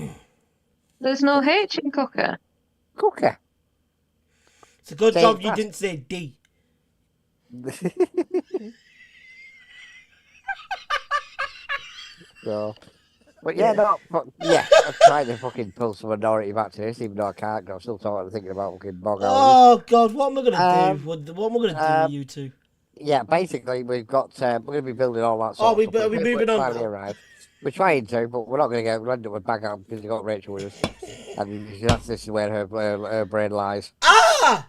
There's no H in cooker. Cooker. It's a good Say job it you fast. didn't say D. So, but yeah, no, but yeah, I'm trying to fucking pull some minority back to this, even though I can't. 'Cause I'm still thinking about fucking bog houses. Oh God, what am I gonna do? What am I gonna do with you two? Yeah, basically we've got we're going to be building all that. Oh, Sort of are we moving on finally now? arrived. We're trying to, but we're not going to we'll end up with back out because we've got Rachel with us, and this is where her brain lies. Ah!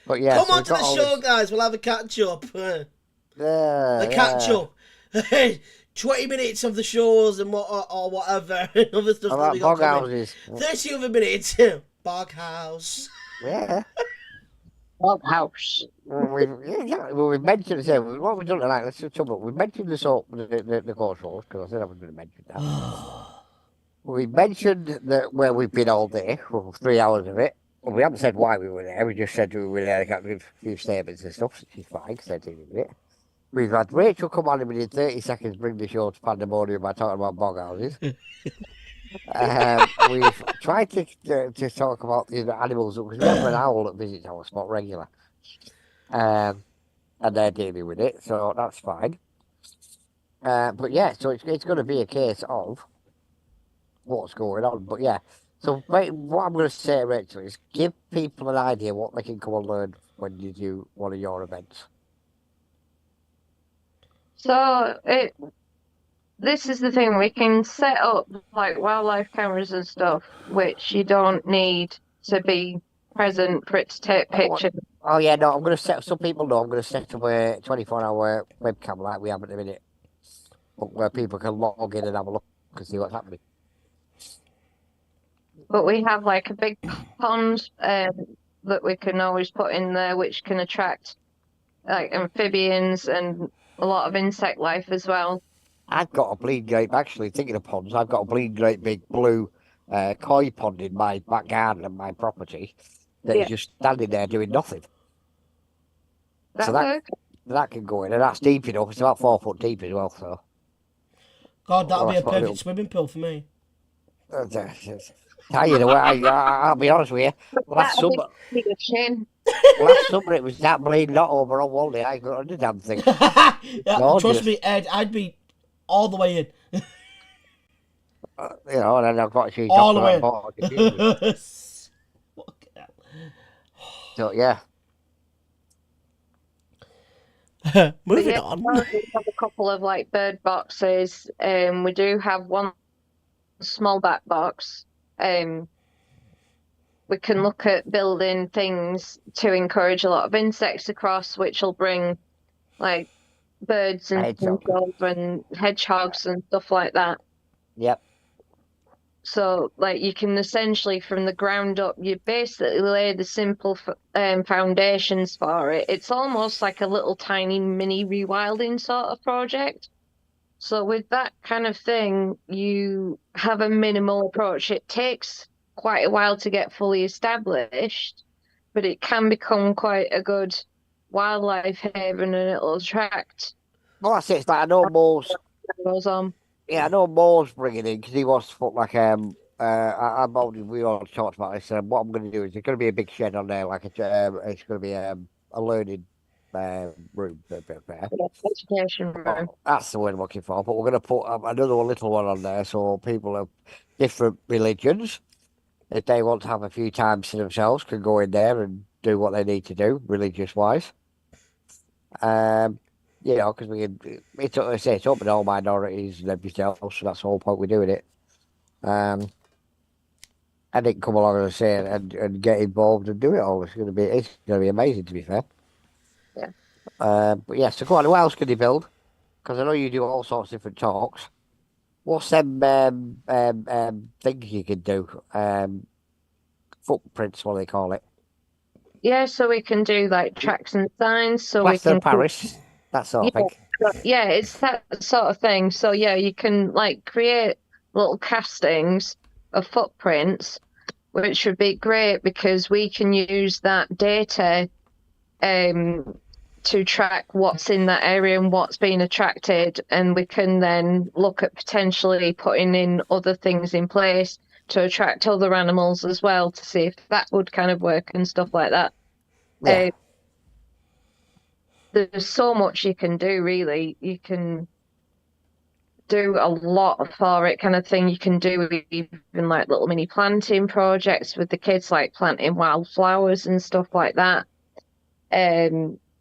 But yeah, Come so on we've to the got all show, this- guys. We'll have a catch up. A catch yeah. up. 20 minutes of the shows and or whatever. Other stuff that About we got bog coming. houses. 30 other minutes. Bog house. Yeah. Bog house. We've mentioned what we've done tonight. Let's just trouble. We've mentioned the course roles because I said I was going to mention that. We mentioned that where we've been all day, for 3 hours of it. Well, we haven't said why we were there. We just said we were there. Got a few statements and stuff, which is fine. Said it. We've had Rachel come on and within 30 seconds bring the show to pandemonium by talking about bog houses. We've tried to talk about the animals because we have an owl that visits our spot regular. And they're dealing with it, so that's fine. But yeah, so it's going to be a case of what's going on. But yeah, so what I'm going to say, Rachel, is give people an idea what they can come and learn when you do one of your events. So this is the thing, we can set up like wildlife cameras and stuff, which you don't need to be present for it to take pictures. Oh yeah, no, I'm going to set. Some people know I'm going to set up a 24-hour webcam like we have at the minute, where people can log in and have a look and see what's happening. But we have like a big pond that we can always put in there, which can attract like amphibians and a lot of insect life as well. I've got a bleed great, actually, thinking of ponds, I've got a bleed great big blue koi pond in my back garden and my property that is just standing there doing nothing. That can go in, and that's deep enough. It's about 4 foot deep as well, so. God, that'll be a perfect swimming pool for me. Tell you the way, I'll be honest with you. Last summer it was that bleed not over on Wally. I got the damn thing. Yeah, trust me, Ed, I'd be all the way in. You know, and then I've got to choose all the way in. So yeah. Moving on. We have a couple of like bird boxes. We do have one small bat box. We can look at building things to encourage a lot of insects across, which will bring like birds and hedgehogs and stuff like that. Yep. So, like, you can essentially, from the ground up, you basically lay the simple foundations for it. It's almost like a little tiny mini rewilding sort of project. So with that kind of thing, you have a minimal approach. It takes quite a while to get fully established, but it can become quite a good wildlife haven, and it'll attract. Well, that's it. It's like I know Moore's. Goes on. Yeah, I know Moore's bringing in because he wants to put like I'm already, we all talked about this. What I'm going to do is there's going to be a big shed on there, like it's going to be a learning room. Education room. That's the word I'm looking for. But we're going to put another little one on there so people of different religions, if they want to have a few times to themselves, can go in there and do what they need to do, religious wise. You know, because it's open to all minorities and everything else, so that's the whole point we're doing it. I didn't come along and say and get involved and do it all. It's gonna be amazing, to be fair. Yeah. But yeah, so go on. What else can you build? Because I know you do all sorts of different talks. What's them things you can do? Footprints, what do they call it? Yeah, so we can do like tracks and signs. So Plaster we can of Paris, that sort of thing. Yeah, it's that sort of thing. So yeah, you can like create little castings of footprints, which would be great because we can use that data to track what's in that area and what's being attracted, and we can then look at potentially putting in other things in place to attract other animals as well to see if that would kind of work and stuff like that. Yeah. There's so much you can do, really. You can do a lot for it, kind of thing. You can do even like little mini planting projects with the kids, like planting wildflowers and stuff like that.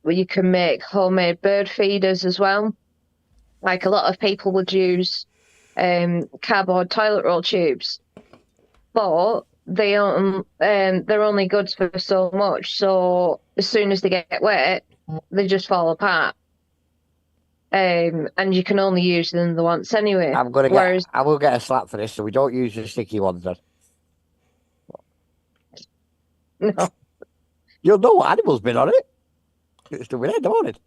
Where you can make homemade bird feeders as well. Like a lot of people would use cardboard toilet roll tubes, but they're only good for so much. So as soon as they get wet, they just fall apart. And you can only use them the once anyway. I will get a slap for this, so we don't use the sticky ones then. No. You'll know what animal's been on it. It's the red, don't it?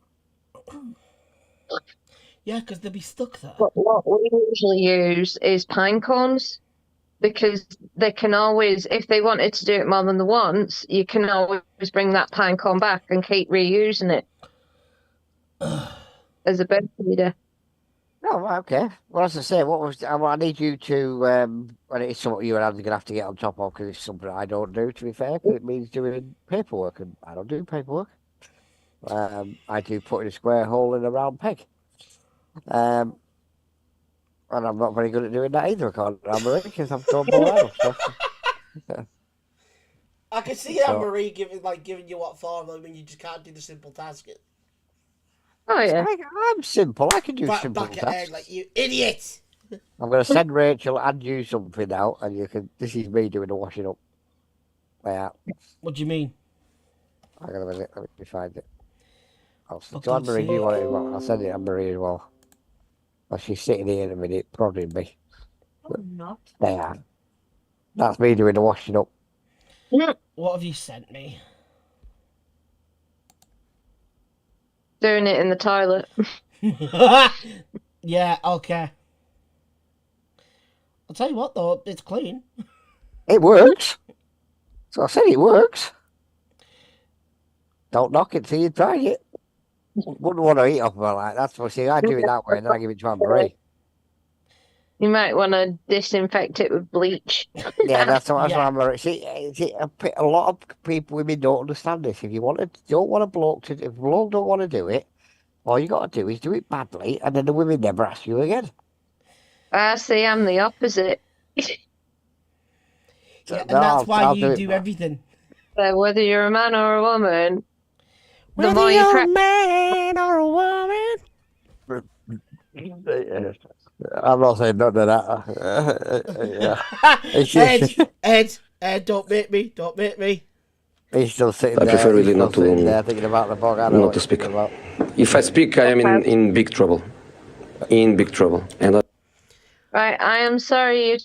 Yeah, because they'll be stuck there. But what we usually use is pine cones, because they can always, if they wanted to do it more than the once, you can always bring that pine cone back and keep reusing it as a bird feeder. Oh, okay. Well, as I say, I need you to, and it's something you and Andy's going to have to get on top of because it's something I don't do, to be fair, because it means doing paperwork, and I don't do paperwork. I do putting a square hole in a round peg. And I'm not very good at doing that either, according to Anne-Marie, because I'm doing more else. I can see Anne-Marie giving you what for, I mean, you just can't do the simple task. Oh, yeah. I'm simple. I can do simple back tasks. ahead, like, you idiot! I'm going to send Rachel and you something now, and you can. This is me doing the washing up. Yeah. What do you mean? Hang on a minute. Let me find it. I'll send Anne-Marie. You want it as well? I'll send it to Anne-Marie as well. Well, she's sitting here in a minute, prodding me. No, I'm not. There. That's me doing the washing up. What have you sent me? Doing it in the toilet. Yeah, okay. I'll tell you what, though, it's clean. It works. So I said it works. Don't knock it till you try it. Wouldn't want to eat off of it like that. That's what I see. I do it that way, and then I give it to Anne-Marie. You might want to disinfect it with bleach. Yeah, that's what Anne-Marie. See, a lot of women don't understand this. If you don't want a bloke if a bloke don't want to do it, all you got to do is do it badly, and then the women never ask you again. I see. I'm the opposite. So, and that's why you do everything. So whether you're a man or a woman, whether you're a man or a woman. I'm not saying none of that. Ed, don't make me. He's still sitting there. I prefer really not to thinking about the bog. Not to speak. If I speak, I am in big trouble. In big trouble. And right, I am sorry you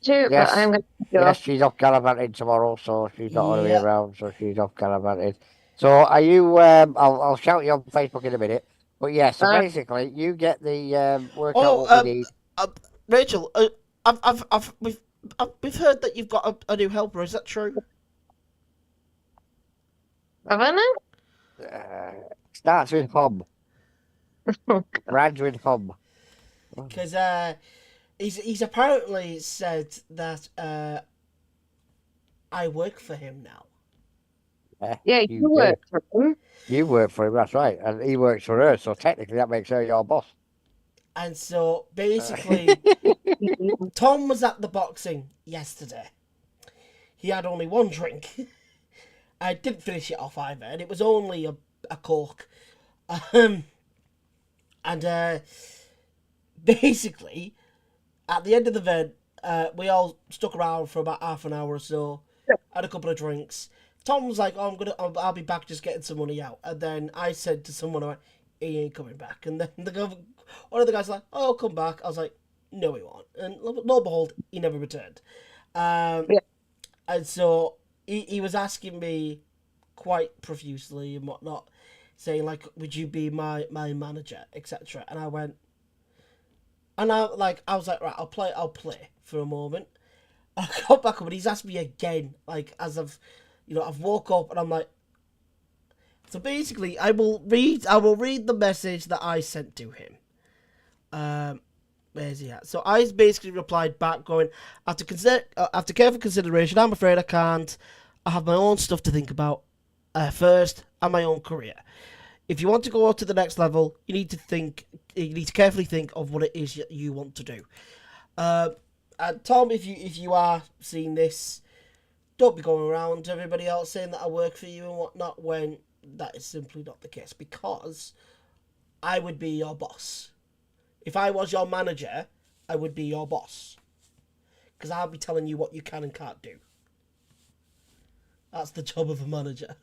too, yes. but I'm going to go. Yes, she's off gallivanting tomorrow, so she's not going to be around, so she's off gallivanting. So are you, I'll shout you on Facebook in a minute. But yeah, so basically, you get the workout what we need. Rachel, we've heard that you've got a new helper. Is that true? Haven't I? Starts with hub. Rhymes with hub. Because he's apparently said that I work for him now. Yeah, you work for him. You work for him, that's right. And he works for her, so technically that makes her your boss. And so basically, Tom was at the boxing yesterday. He had only one drink. I didn't finish it off either, and it was only a Coke. Basically, at the end of the event, we all stuck around for about half an hour or so, had a couple of drinks. Tom was like, "Oh, I'll be back, just getting some money out." And then I said to someone, "He ain't coming back." And then one of the guys was like, "Oh, I'll come back." I was like, "No, he won't." And lo and behold, he never returned. And so he was asking me quite profusely and whatnot, saying like, "Would you be my manager, etc." And I went, and I was like, "Right, I'll play for a moment." I got back up and he's asked me again, like as I've woke up and I'm like, so basically I will read the message that I sent to him. Where's he at? So I basically replied back going, after careful consideration, I'm afraid I can't. I have my own stuff to think about first and my own career. If you want to go to the next level, you need to carefully think of what it is you want to do. And Tom, if you are seeing this, don't be going around to everybody else saying that I work for you and whatnot when that is simply not the case, because I would be your boss. If I was your manager, I would be your boss. Because I'll be telling you what you can and can't do. That's the job of a manager.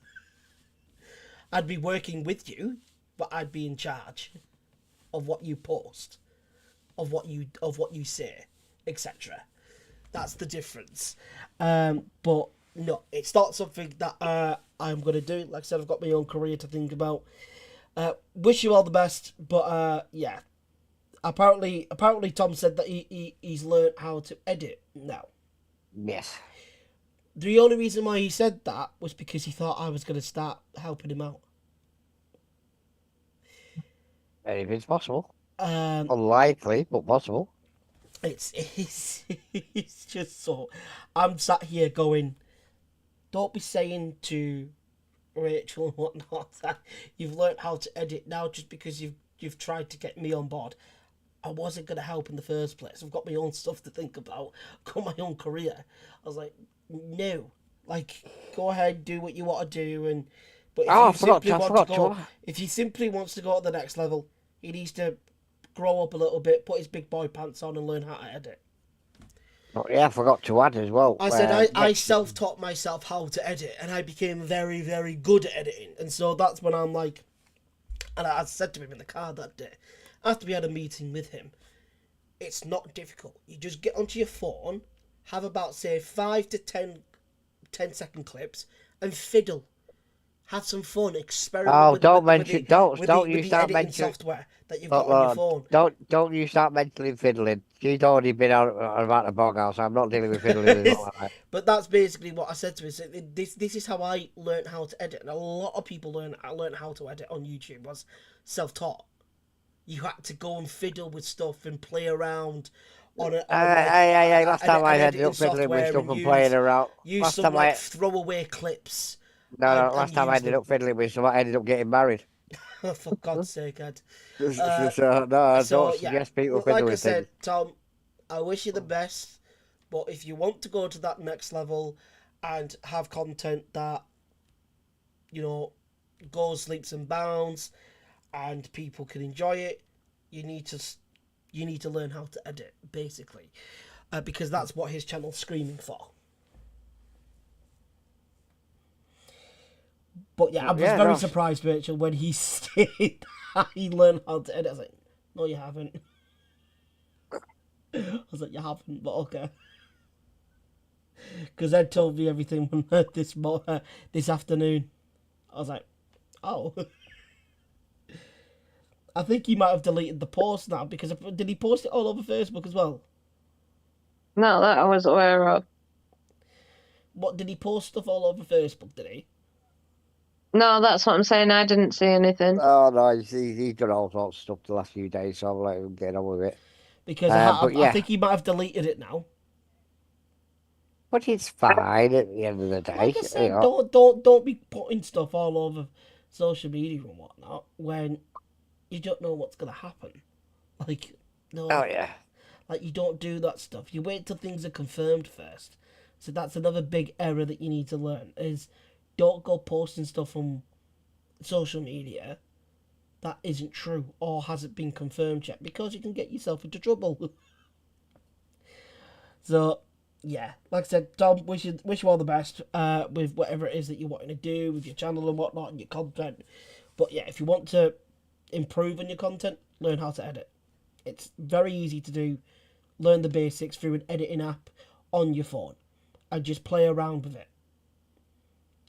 I'd be working with you, but I'd be in charge of what you post, of what you say, etc. That's the difference. But no, it's not something that I'm going to do. Like I said, I've got my own career to think about. Wish you all the best, but yeah. Apparently Tom said that he's learned how to edit now. Yes. The only reason why he said that was because he thought I was going to start helping him out. Anything's possible. Um, Unlikely, but possible. It's just so. I'm sat here going, don't be saying to Rachel and whatnot that you've learned how to edit now just because you've tried to get me on board. I wasn't going to help in the first place. I've got my own stuff to think about. I've got my own career. I was like, no. Like, go ahead, do what you want to do. But if he simply wants to go to the next level, he needs to grow up a little bit, put his big boy pants on and learn how to edit. Oh, yeah, I forgot to add as well. I said I self-taught myself how to edit, and I became very, very good at editing. And so that's when I'm like, and I said to him in the car that day, after we had a meeting with him, it's not difficult. You just get onto your phone, have about, say, 5 to 10-second clips, and fiddle. Have some fun, experiment with the editing software that you've got on your phone. Don't you start mentally fiddling. She's already been out about the bog house, so I'm not dealing with fiddling. But that's basically what I said to him. So this is how I learned how to edit, and a lot of people learn how to edit on YouTube was self-taught. You had to go and fiddle with stuff and play around on it. Last time I ended up fiddling with stuff and playing around. Use some throwaway clips. Last time I ended up fiddling with stuff, I ended up getting married. For God's sake, Ed. I don't suggest people fiddle with I said, Tom, I wish you the best, but if you want to go to that next level and have content that, goes leaps and bounds and people can enjoy it, you need to learn how to edit, basically, because that's what his channel's screaming for. But yeah, I was very surprised, Rachel, when he said he learned how to edit. I was like, no, you haven't. I was like, you haven't, but okay. Because Ed told me everything this afternoon. I was like, oh. I think he might have deleted the post now because did he post it all over Facebook as well? No, that I was aware of. What did he post stuff all over Facebook? Did he? No, that's what I'm saying. I didn't see anything. Oh no, he's done all sorts of stuff the last few days, so I'm like getting on with it. Because I think he might have deleted it now. But it's fine at the end of the day. Like I said, don't be putting stuff all over social media and whatnot when you don't know what's gonna happen. Like no. Oh yeah. Like you don't do that stuff. You wait till things are confirmed first. So that's another big error that you need to learn is don't go posting stuff on social media that isn't true or hasn't been confirmed yet because you can get yourself into trouble. So yeah, like I said, Tom, wish you all the best with whatever it is that you're wanting to do with your channel and whatnot and your content. But yeah, if you want to improve on your content, learn how to edit. It's very easy to do. Learn the basics through an editing app on your phone and just play around with it.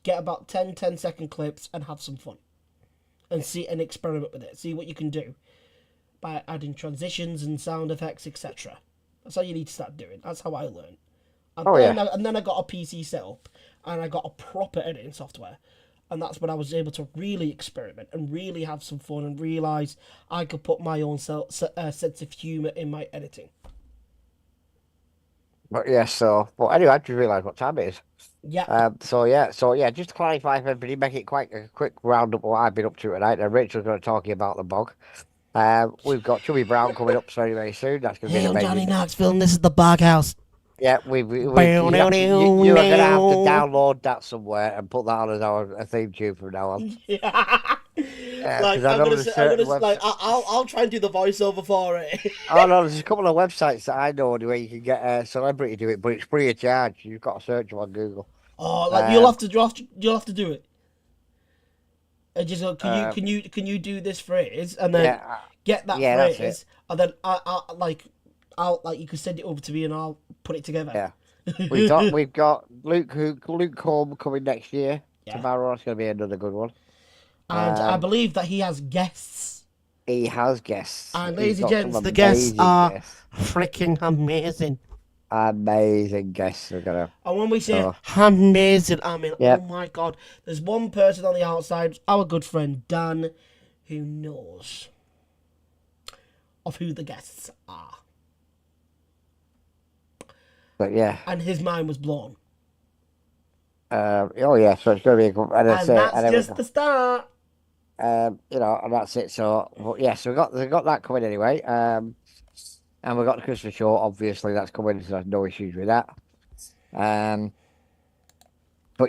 Get about 10-second clips and have some fun. And see and experiment with it. See what you can do by adding transitions and sound effects, etc. That's how you need to start doing. That's how I learned. And then I got a PC set up and I got a proper editing software. And that's when I was able to really experiment and really have some fun and realise I could put my own sense of humour in my editing. But yeah, but anyway, I just realised what time it is. Yeah. So just to clarify for everybody, make it quite a quick roundup of what I've been up to tonight. And Rachel's going to talk to you about the bog. We've got Chubby Brown coming up very, very soon. That's going to be amazing. I'm Johnny Knoxville, and this is the Bog House. Yeah, you are going to have to download that somewhere and put that on as our theme tune from now on. I'll try and do the voiceover for it. Oh no, there's a couple of websites that I know where you can get a celebrity to do it, but it's free of charge. You've got to search them on Google. Oh, you'll have to do it. And just can you do this phrase and then get that phrase and then I'll you can send it over to me and I'll put it together. Yeah, we've got Luke Holm coming next year. Yeah. Tomorrow, that's going to be another good one. And I believe that he has guests. He has guests. And ladies and gents, the guests are freaking amazing. Amazing guests we're gonna. And when we say amazing, I mean, oh my God, there's one person on the outside, our good friend Dan, who knows of who the guests are. But yeah. And his mind was blown. So it's going to be a good. And that's just the start. And that's it. So, but yeah, so we got that coming anyway. And we've got the Christmas show, obviously, that's coming, so there's no issues with that. But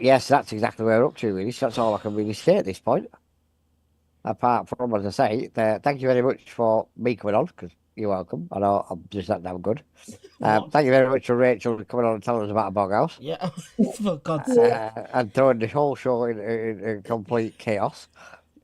yes, that's exactly where we're up to, really. So that's all I can really say at this point. Apart from, as I say, thank you very much for me coming on, because you're welcome. I know I'm just that damn good. Thank you very much for Rachel coming on and telling us about a bog house. Yeah, for God's sake. And throwing the whole show in complete chaos.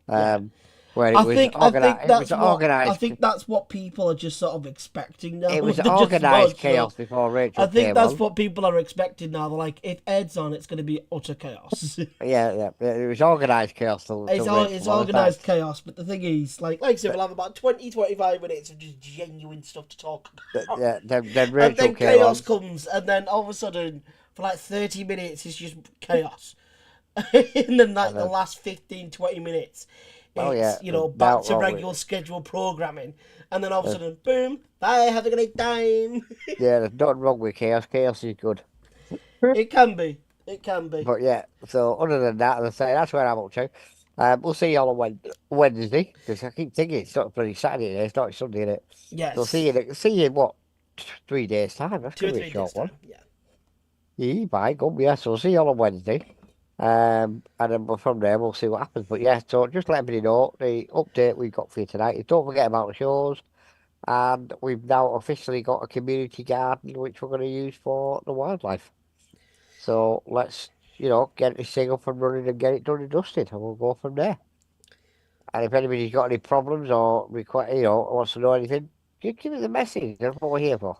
Where it was organised. I think that's what people are just sort of expecting now. It was organised chaos before Rachel I think that's what people are expecting now. They're like, if Ed's on, it's going to be utter chaos. yeah. It was organised chaos. It's organised chaos, but the thing is, like I said, we'll have about 20-25 minutes of just genuine stuff to talk about. Then Rachel and then chaos comes, and then all of a sudden, for like 30 minutes, it's just chaos. And then the last 15-20 minutes, it's, back to regular scheduled programming. And then all of a sudden, boom, bye, have a great time. Yeah, there's nothing wrong with chaos. Chaos is good. It can be. But yeah, so other than that, as I say, that's where I'm up to. We'll see you all on Wednesday, because I keep thinking it's not bloody Saturday today, it's not Sunday, is it? Yes. So see you in what, 3 days' time? That's going to be a short one. Yeah. Yeah, bye, go. Yeah, so we'll see you all on Wednesday. And then from there we'll see what happens. But yeah, so just let everybody know the update we've got for you tonight. Don't forget about the shows, and we've now officially got a community garden which we're going to use for the wildlife. So let's get this thing up and running and get it done and dusted, and we'll go from there. And if anybody's got any problems or wants to know anything, just give me the message. That's what we're here for.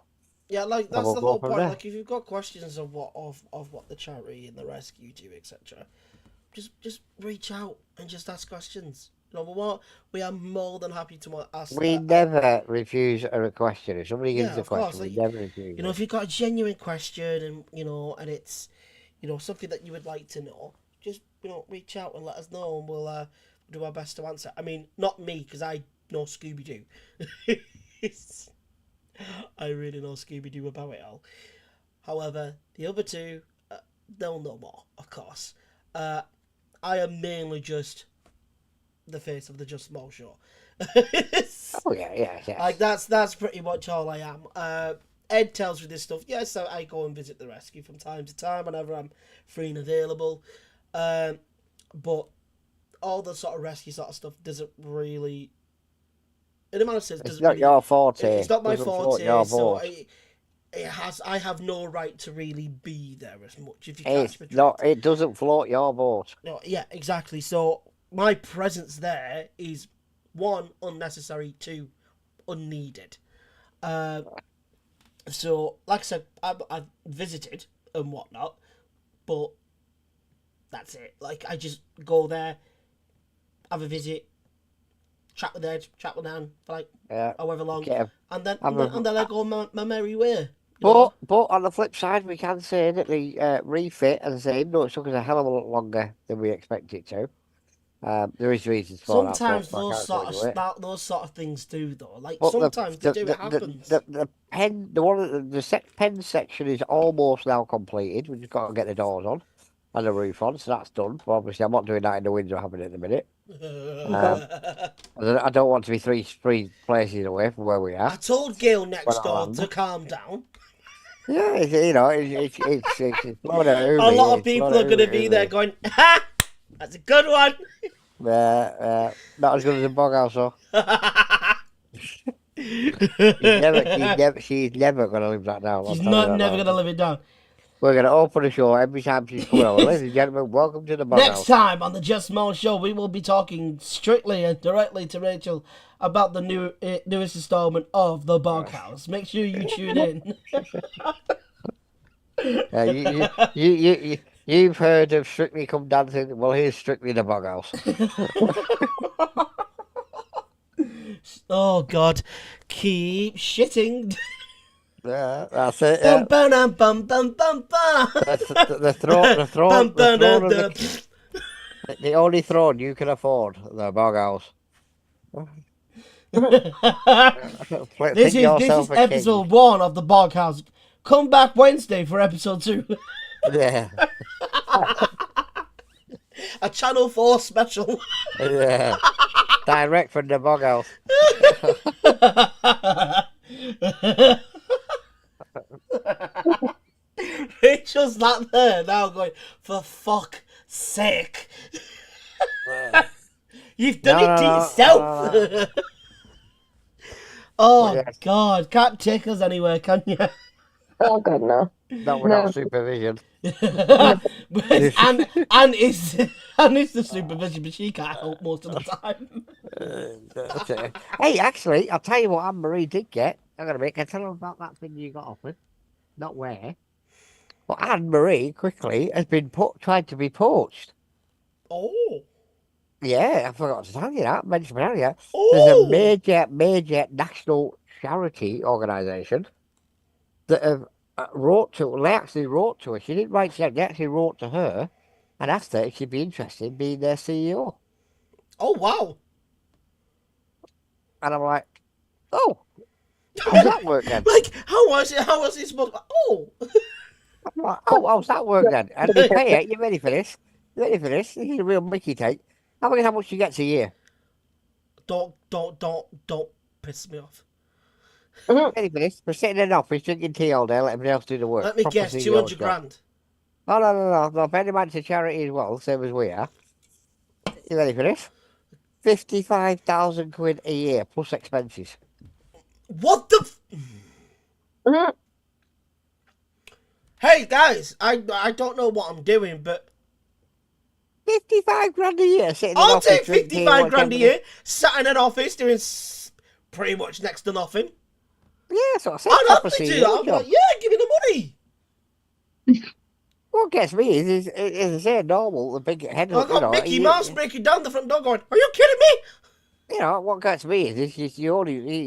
Yeah, like that's the whole point. There. Like if you've got questions of what the charity and the rescue do, etc., just reach out and just ask questions. You know, we are more than happy to ask. We never refuse a question. If somebody gives yeah, a of course. question, we Like, never refuse you know, it. if you've got a genuine question and and it's something that you would like to know, just reach out and let us know, and we'll do our best to answer. I mean, not me, because I know Scooby Doo. I really know Scooby Doo about it all. However, the other two, they'll know more, of course. I am mainly just the face of the Just Small Show. Oh yeah. Like that's pretty much all I am. Ed tells me this stuff. Yes, I go and visit the rescue from time to time whenever I'm free and available. But all the sort of rescue sort of stuff doesn't really, in a manner of sense, It's doesn't not really, your forte. It's not my Doesn't float forte. your So boat. I have no right to really be there as much. If you It's catch me. not. It doesn't float your boat. No, yeah, exactly. So my presence there is, one, unnecessary, two, unneeded. So, like I said, I've visited and whatnot, but that's it. Like, I just go there, have a visit, chat with Ed, chat with Nan for like however long, and then I go my merry way. But on the flip side, we can say that the refit, as I say, even though it took us a hell of a lot longer than we expected to, there is reasons for that. Sometimes those sort of things do though. Like but sometimes they do. It happens. The pen section is almost now completed. We've just got to get the doors on and the roof on, so that's done. But obviously, I'm not doing that in the window having it at the minute. I don't want to be three places away from where we are. I told Gail next door to calm down. Yeah, it's a lot of people are going to be there going, ha! That's a good one. Not as good as a bog house, though. She's never going to live that down. She's never going to live it down. We're going to open the show every time she's coming over. Ladies and gentlemen, welcome to the bog house. Next time on the Just Small Show, we will be talking strictly and directly to Rachel about the newest installment of the Bog House. Make sure you tune in. You've heard of Strictly Come Dancing. Well, here's Strictly the Bog House. Oh God, keep shitting. Yeah, that's it. Bum bum bum bum bum bum. The only throne you can afford, the Bog House. This is episode 1 of the Bog House. Come back Wednesday for episode 2. Yeah. A Channel 4 special. Yeah. Direct from the Bog House. Rachel's not there now going, for fuck's sake. You've done it to yourself. Oh, yes. God. Can't take us anywhere, can you? Oh, God, no. Not without supervision. and it's the supervision, but she can't help most of the time. Hey, actually, I'll tell you what Anne-Marie did get. Can I tell her about that thing you got offered? Not where. But Anne-Marie, quickly, has been tried to be poached. Oh. Yeah, I forgot to tell you that. Mention it earlier. Oh. There's a major national charity organisation that have they actually wrote to her. She didn't write to them, they actually wrote to her and asked her if she'd be interested in being their CEO. Oh, wow. And I'm like, oh, how's that work then? Like, how was it supposed to... Oh. I'm like, oh, how's that work then? And they pay it, you ready for this? This is a real Mickey take. How much you get a year? Don't piss me off. Ready for this? We're sitting in an office drinking tea all day, let everybody else do the work. Let me guess, 200 grand. Oh, no. If anybody's a charity as well, same as we are. You ready for this? 55,000 quid a year plus expenses. What the? Hey guys, I don't know what I'm doing, but 55 grand a year sitting in I'll office. take 55 grand a year, sat in an office doing pretty much next to nothing. Yeah, so I said. I'd happily do that. I'm like, yeah, give me the money. what gets me is as I say, normal, the big head. I got Mickey Mouse breaking down the front door going, "Are you kidding me?" You know, what gets me is you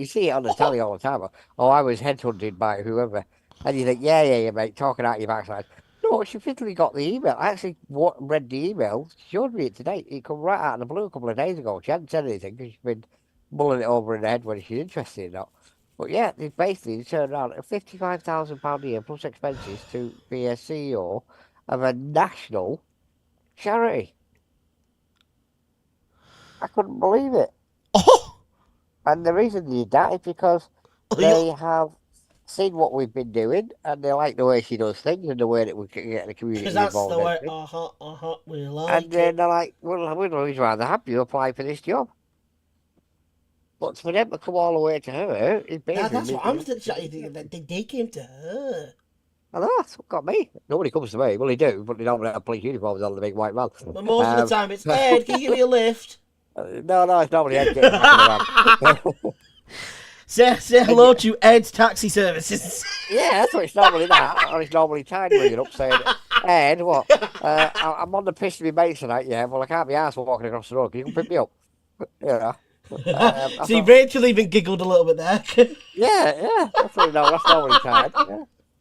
see it on the telly all the time. Oh, I was headhunted by whoever. And you think, yeah, mate, talking out your backside. No, she physically got the email. I actually read the email. She showed me it today. It come right out of the blue a couple of days ago. She hadn't said anything because she's been mulling it over in her head whether she's interested or not. But yeah, they basically turned around at £55,000 a year plus expenses to be a CEO of a national charity. I couldn't believe it. Oh, And the reason they did that is because they have seen what we've been doing and they like the way she does things and the way that we can get the community because that's involved. the way. We like And then they're like, well, we'd always rather have you apply for this job. But for them to come all the way to her is basically. That's what I'm thinking. They came to her. I know, that's what got me. Nobody comes to me. Well, they do, but they don't have police uniforms on the big white van. But most of the time it's, Ed, can you give me a lift? No, it's nobody Ed getting back in the van. Say hello to Ed's Taxi Services. Yeah, that's what it's normally that. Or it's normally Tide ringing up saying, Ed, what? I'm on the piss to be mates tonight, yeah. Well, I can't be arsed walking across the road. Can you come pick me up? You know. See, Rachel even giggled a little bit there. Yeah. That's normally Tide.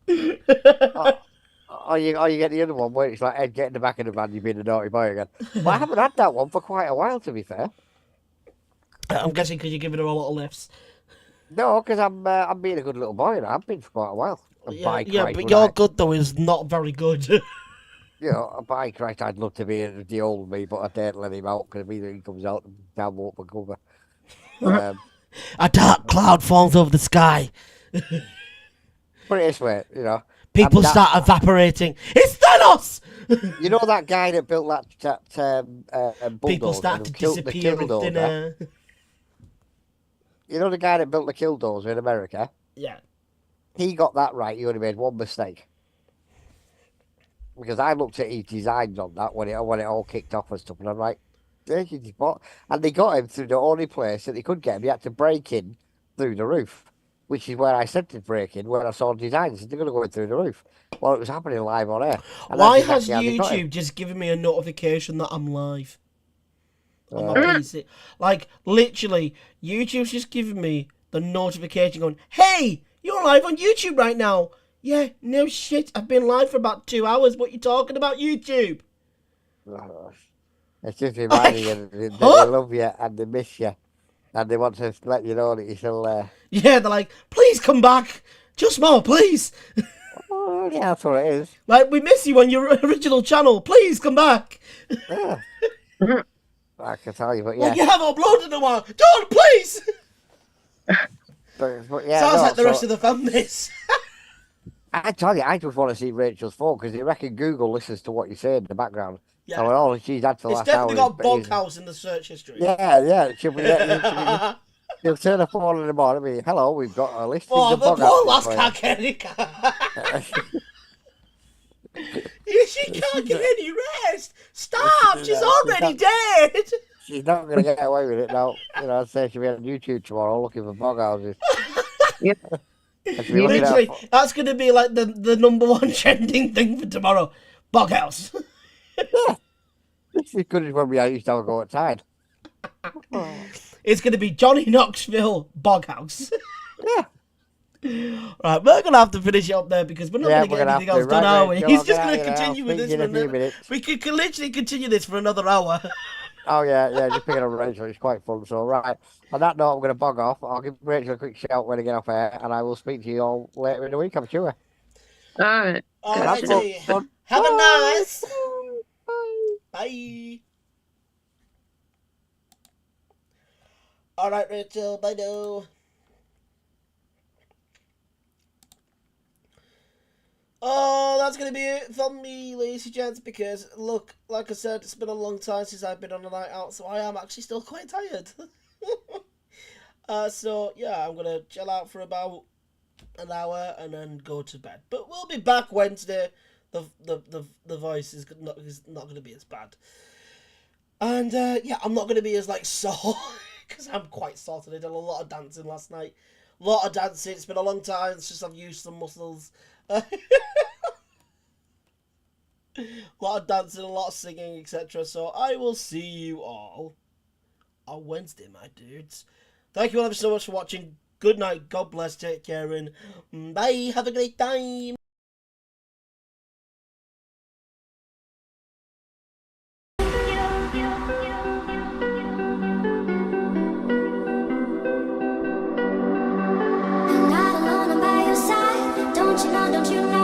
Yeah. Or you get the other one where it's like Ed, get in the back of the van, you've been a naughty boy again. But I haven't had that one for quite a while, to be fair. I'm guessing because you're giving her a lot of lifts. No, because I'm being a good little boy, and I've been for quite a while. But your good though is not very good. You know, by Christ, I'd love to be the old me, but I daren't let him out because immediately he comes out and down won't cover. A dark cloud falls over the sky. Put it this way, you know. People start evaporating. It's Thanos! You know that guy that built that bulldozer? People start to disappear in thin air. You know the guy that built the killdozer in America? Yeah. He got that right. He only made one mistake. Because I looked at his designs on that when it all kicked off and stuff, and I'm like, and they got him through the only place that they could get him. He had to break in through the roof, which is where I said to break in, where I saw designs. They're going to go in through the roof. Well, it was happening live on air. Why has YouTube just given me a notification that I'm live? On my PC. Like, literally, YouTube's just giving me the notification going, hey, you're live on YouTube right now. Yeah, no shit, I've been live for about 2 hours. What you talking about, YouTube? It's just reminding you that they love you and they miss you. And they want to let you know that you're still there. Yeah, they're like, please come back. Just more, please. Oh, yeah, that's what it is. Like, we miss you on your original channel. Please come back. Yeah. I can tell you, but yeah. Like, you haven't uploaded in a while. Don't, please. But yeah, sounds like the rest of the families. I tell you, I just want to see Rachel's phone because you reckon Google listens to what you say in the background. Yeah. So all she's had for the last hour. It's definitely got Boghouse in the search history. Yeah. She'll turn the phone in the morning and be, hello, we've got a list of the poor lass can't get any She can't get any rest. Stop, she's already dead. She's not going to get away with it now. You know, I'd say she'll be on YouTube tomorrow looking for boghouses. Yep. Literally, that's going to be like the #1 trending thing for tomorrow. Boghouse. Yeah. This is good as when we used to have a go outside. It's going to be Johnny Knoxville Boghouse. Yeah. Right, we're going to have to finish it up there because we're not going to get anything else done, are we? He's just going to continue with this for another... We could literally continue this for another hour. Oh, yeah, just picking up Rachel. It's quite fun. So, right, on that note, I'm going to bog off. I'll give Rachel a quick shout when I get off air, and I will speak to you all later in the week, I'm sure. All right. Have a nice... Bye. All right, Rachel. Bye now. Oh, that's going to be it from me, ladies and gents, because, look, like I said, it's been a long time since I've been on a night out, so I am actually still quite tired. So, yeah, I'm going to chill out for about an hour and then go to bed. But we'll be back Wednesday. The voice is not going to be as bad. And, yeah, I'm not going to be as, like, sore, because I'm quite sore today. I did a lot of dancing last night. A lot of dancing. It's been a long time since I've used some muscles. A lot of dancing, a lot of singing, etc. So I will see you all on Wednesday, my dudes. Thank you all ever so much for watching. Good night. God bless. Take care and bye. Have a great time. Not alone, I'm by your side. Don't you know, don't you know?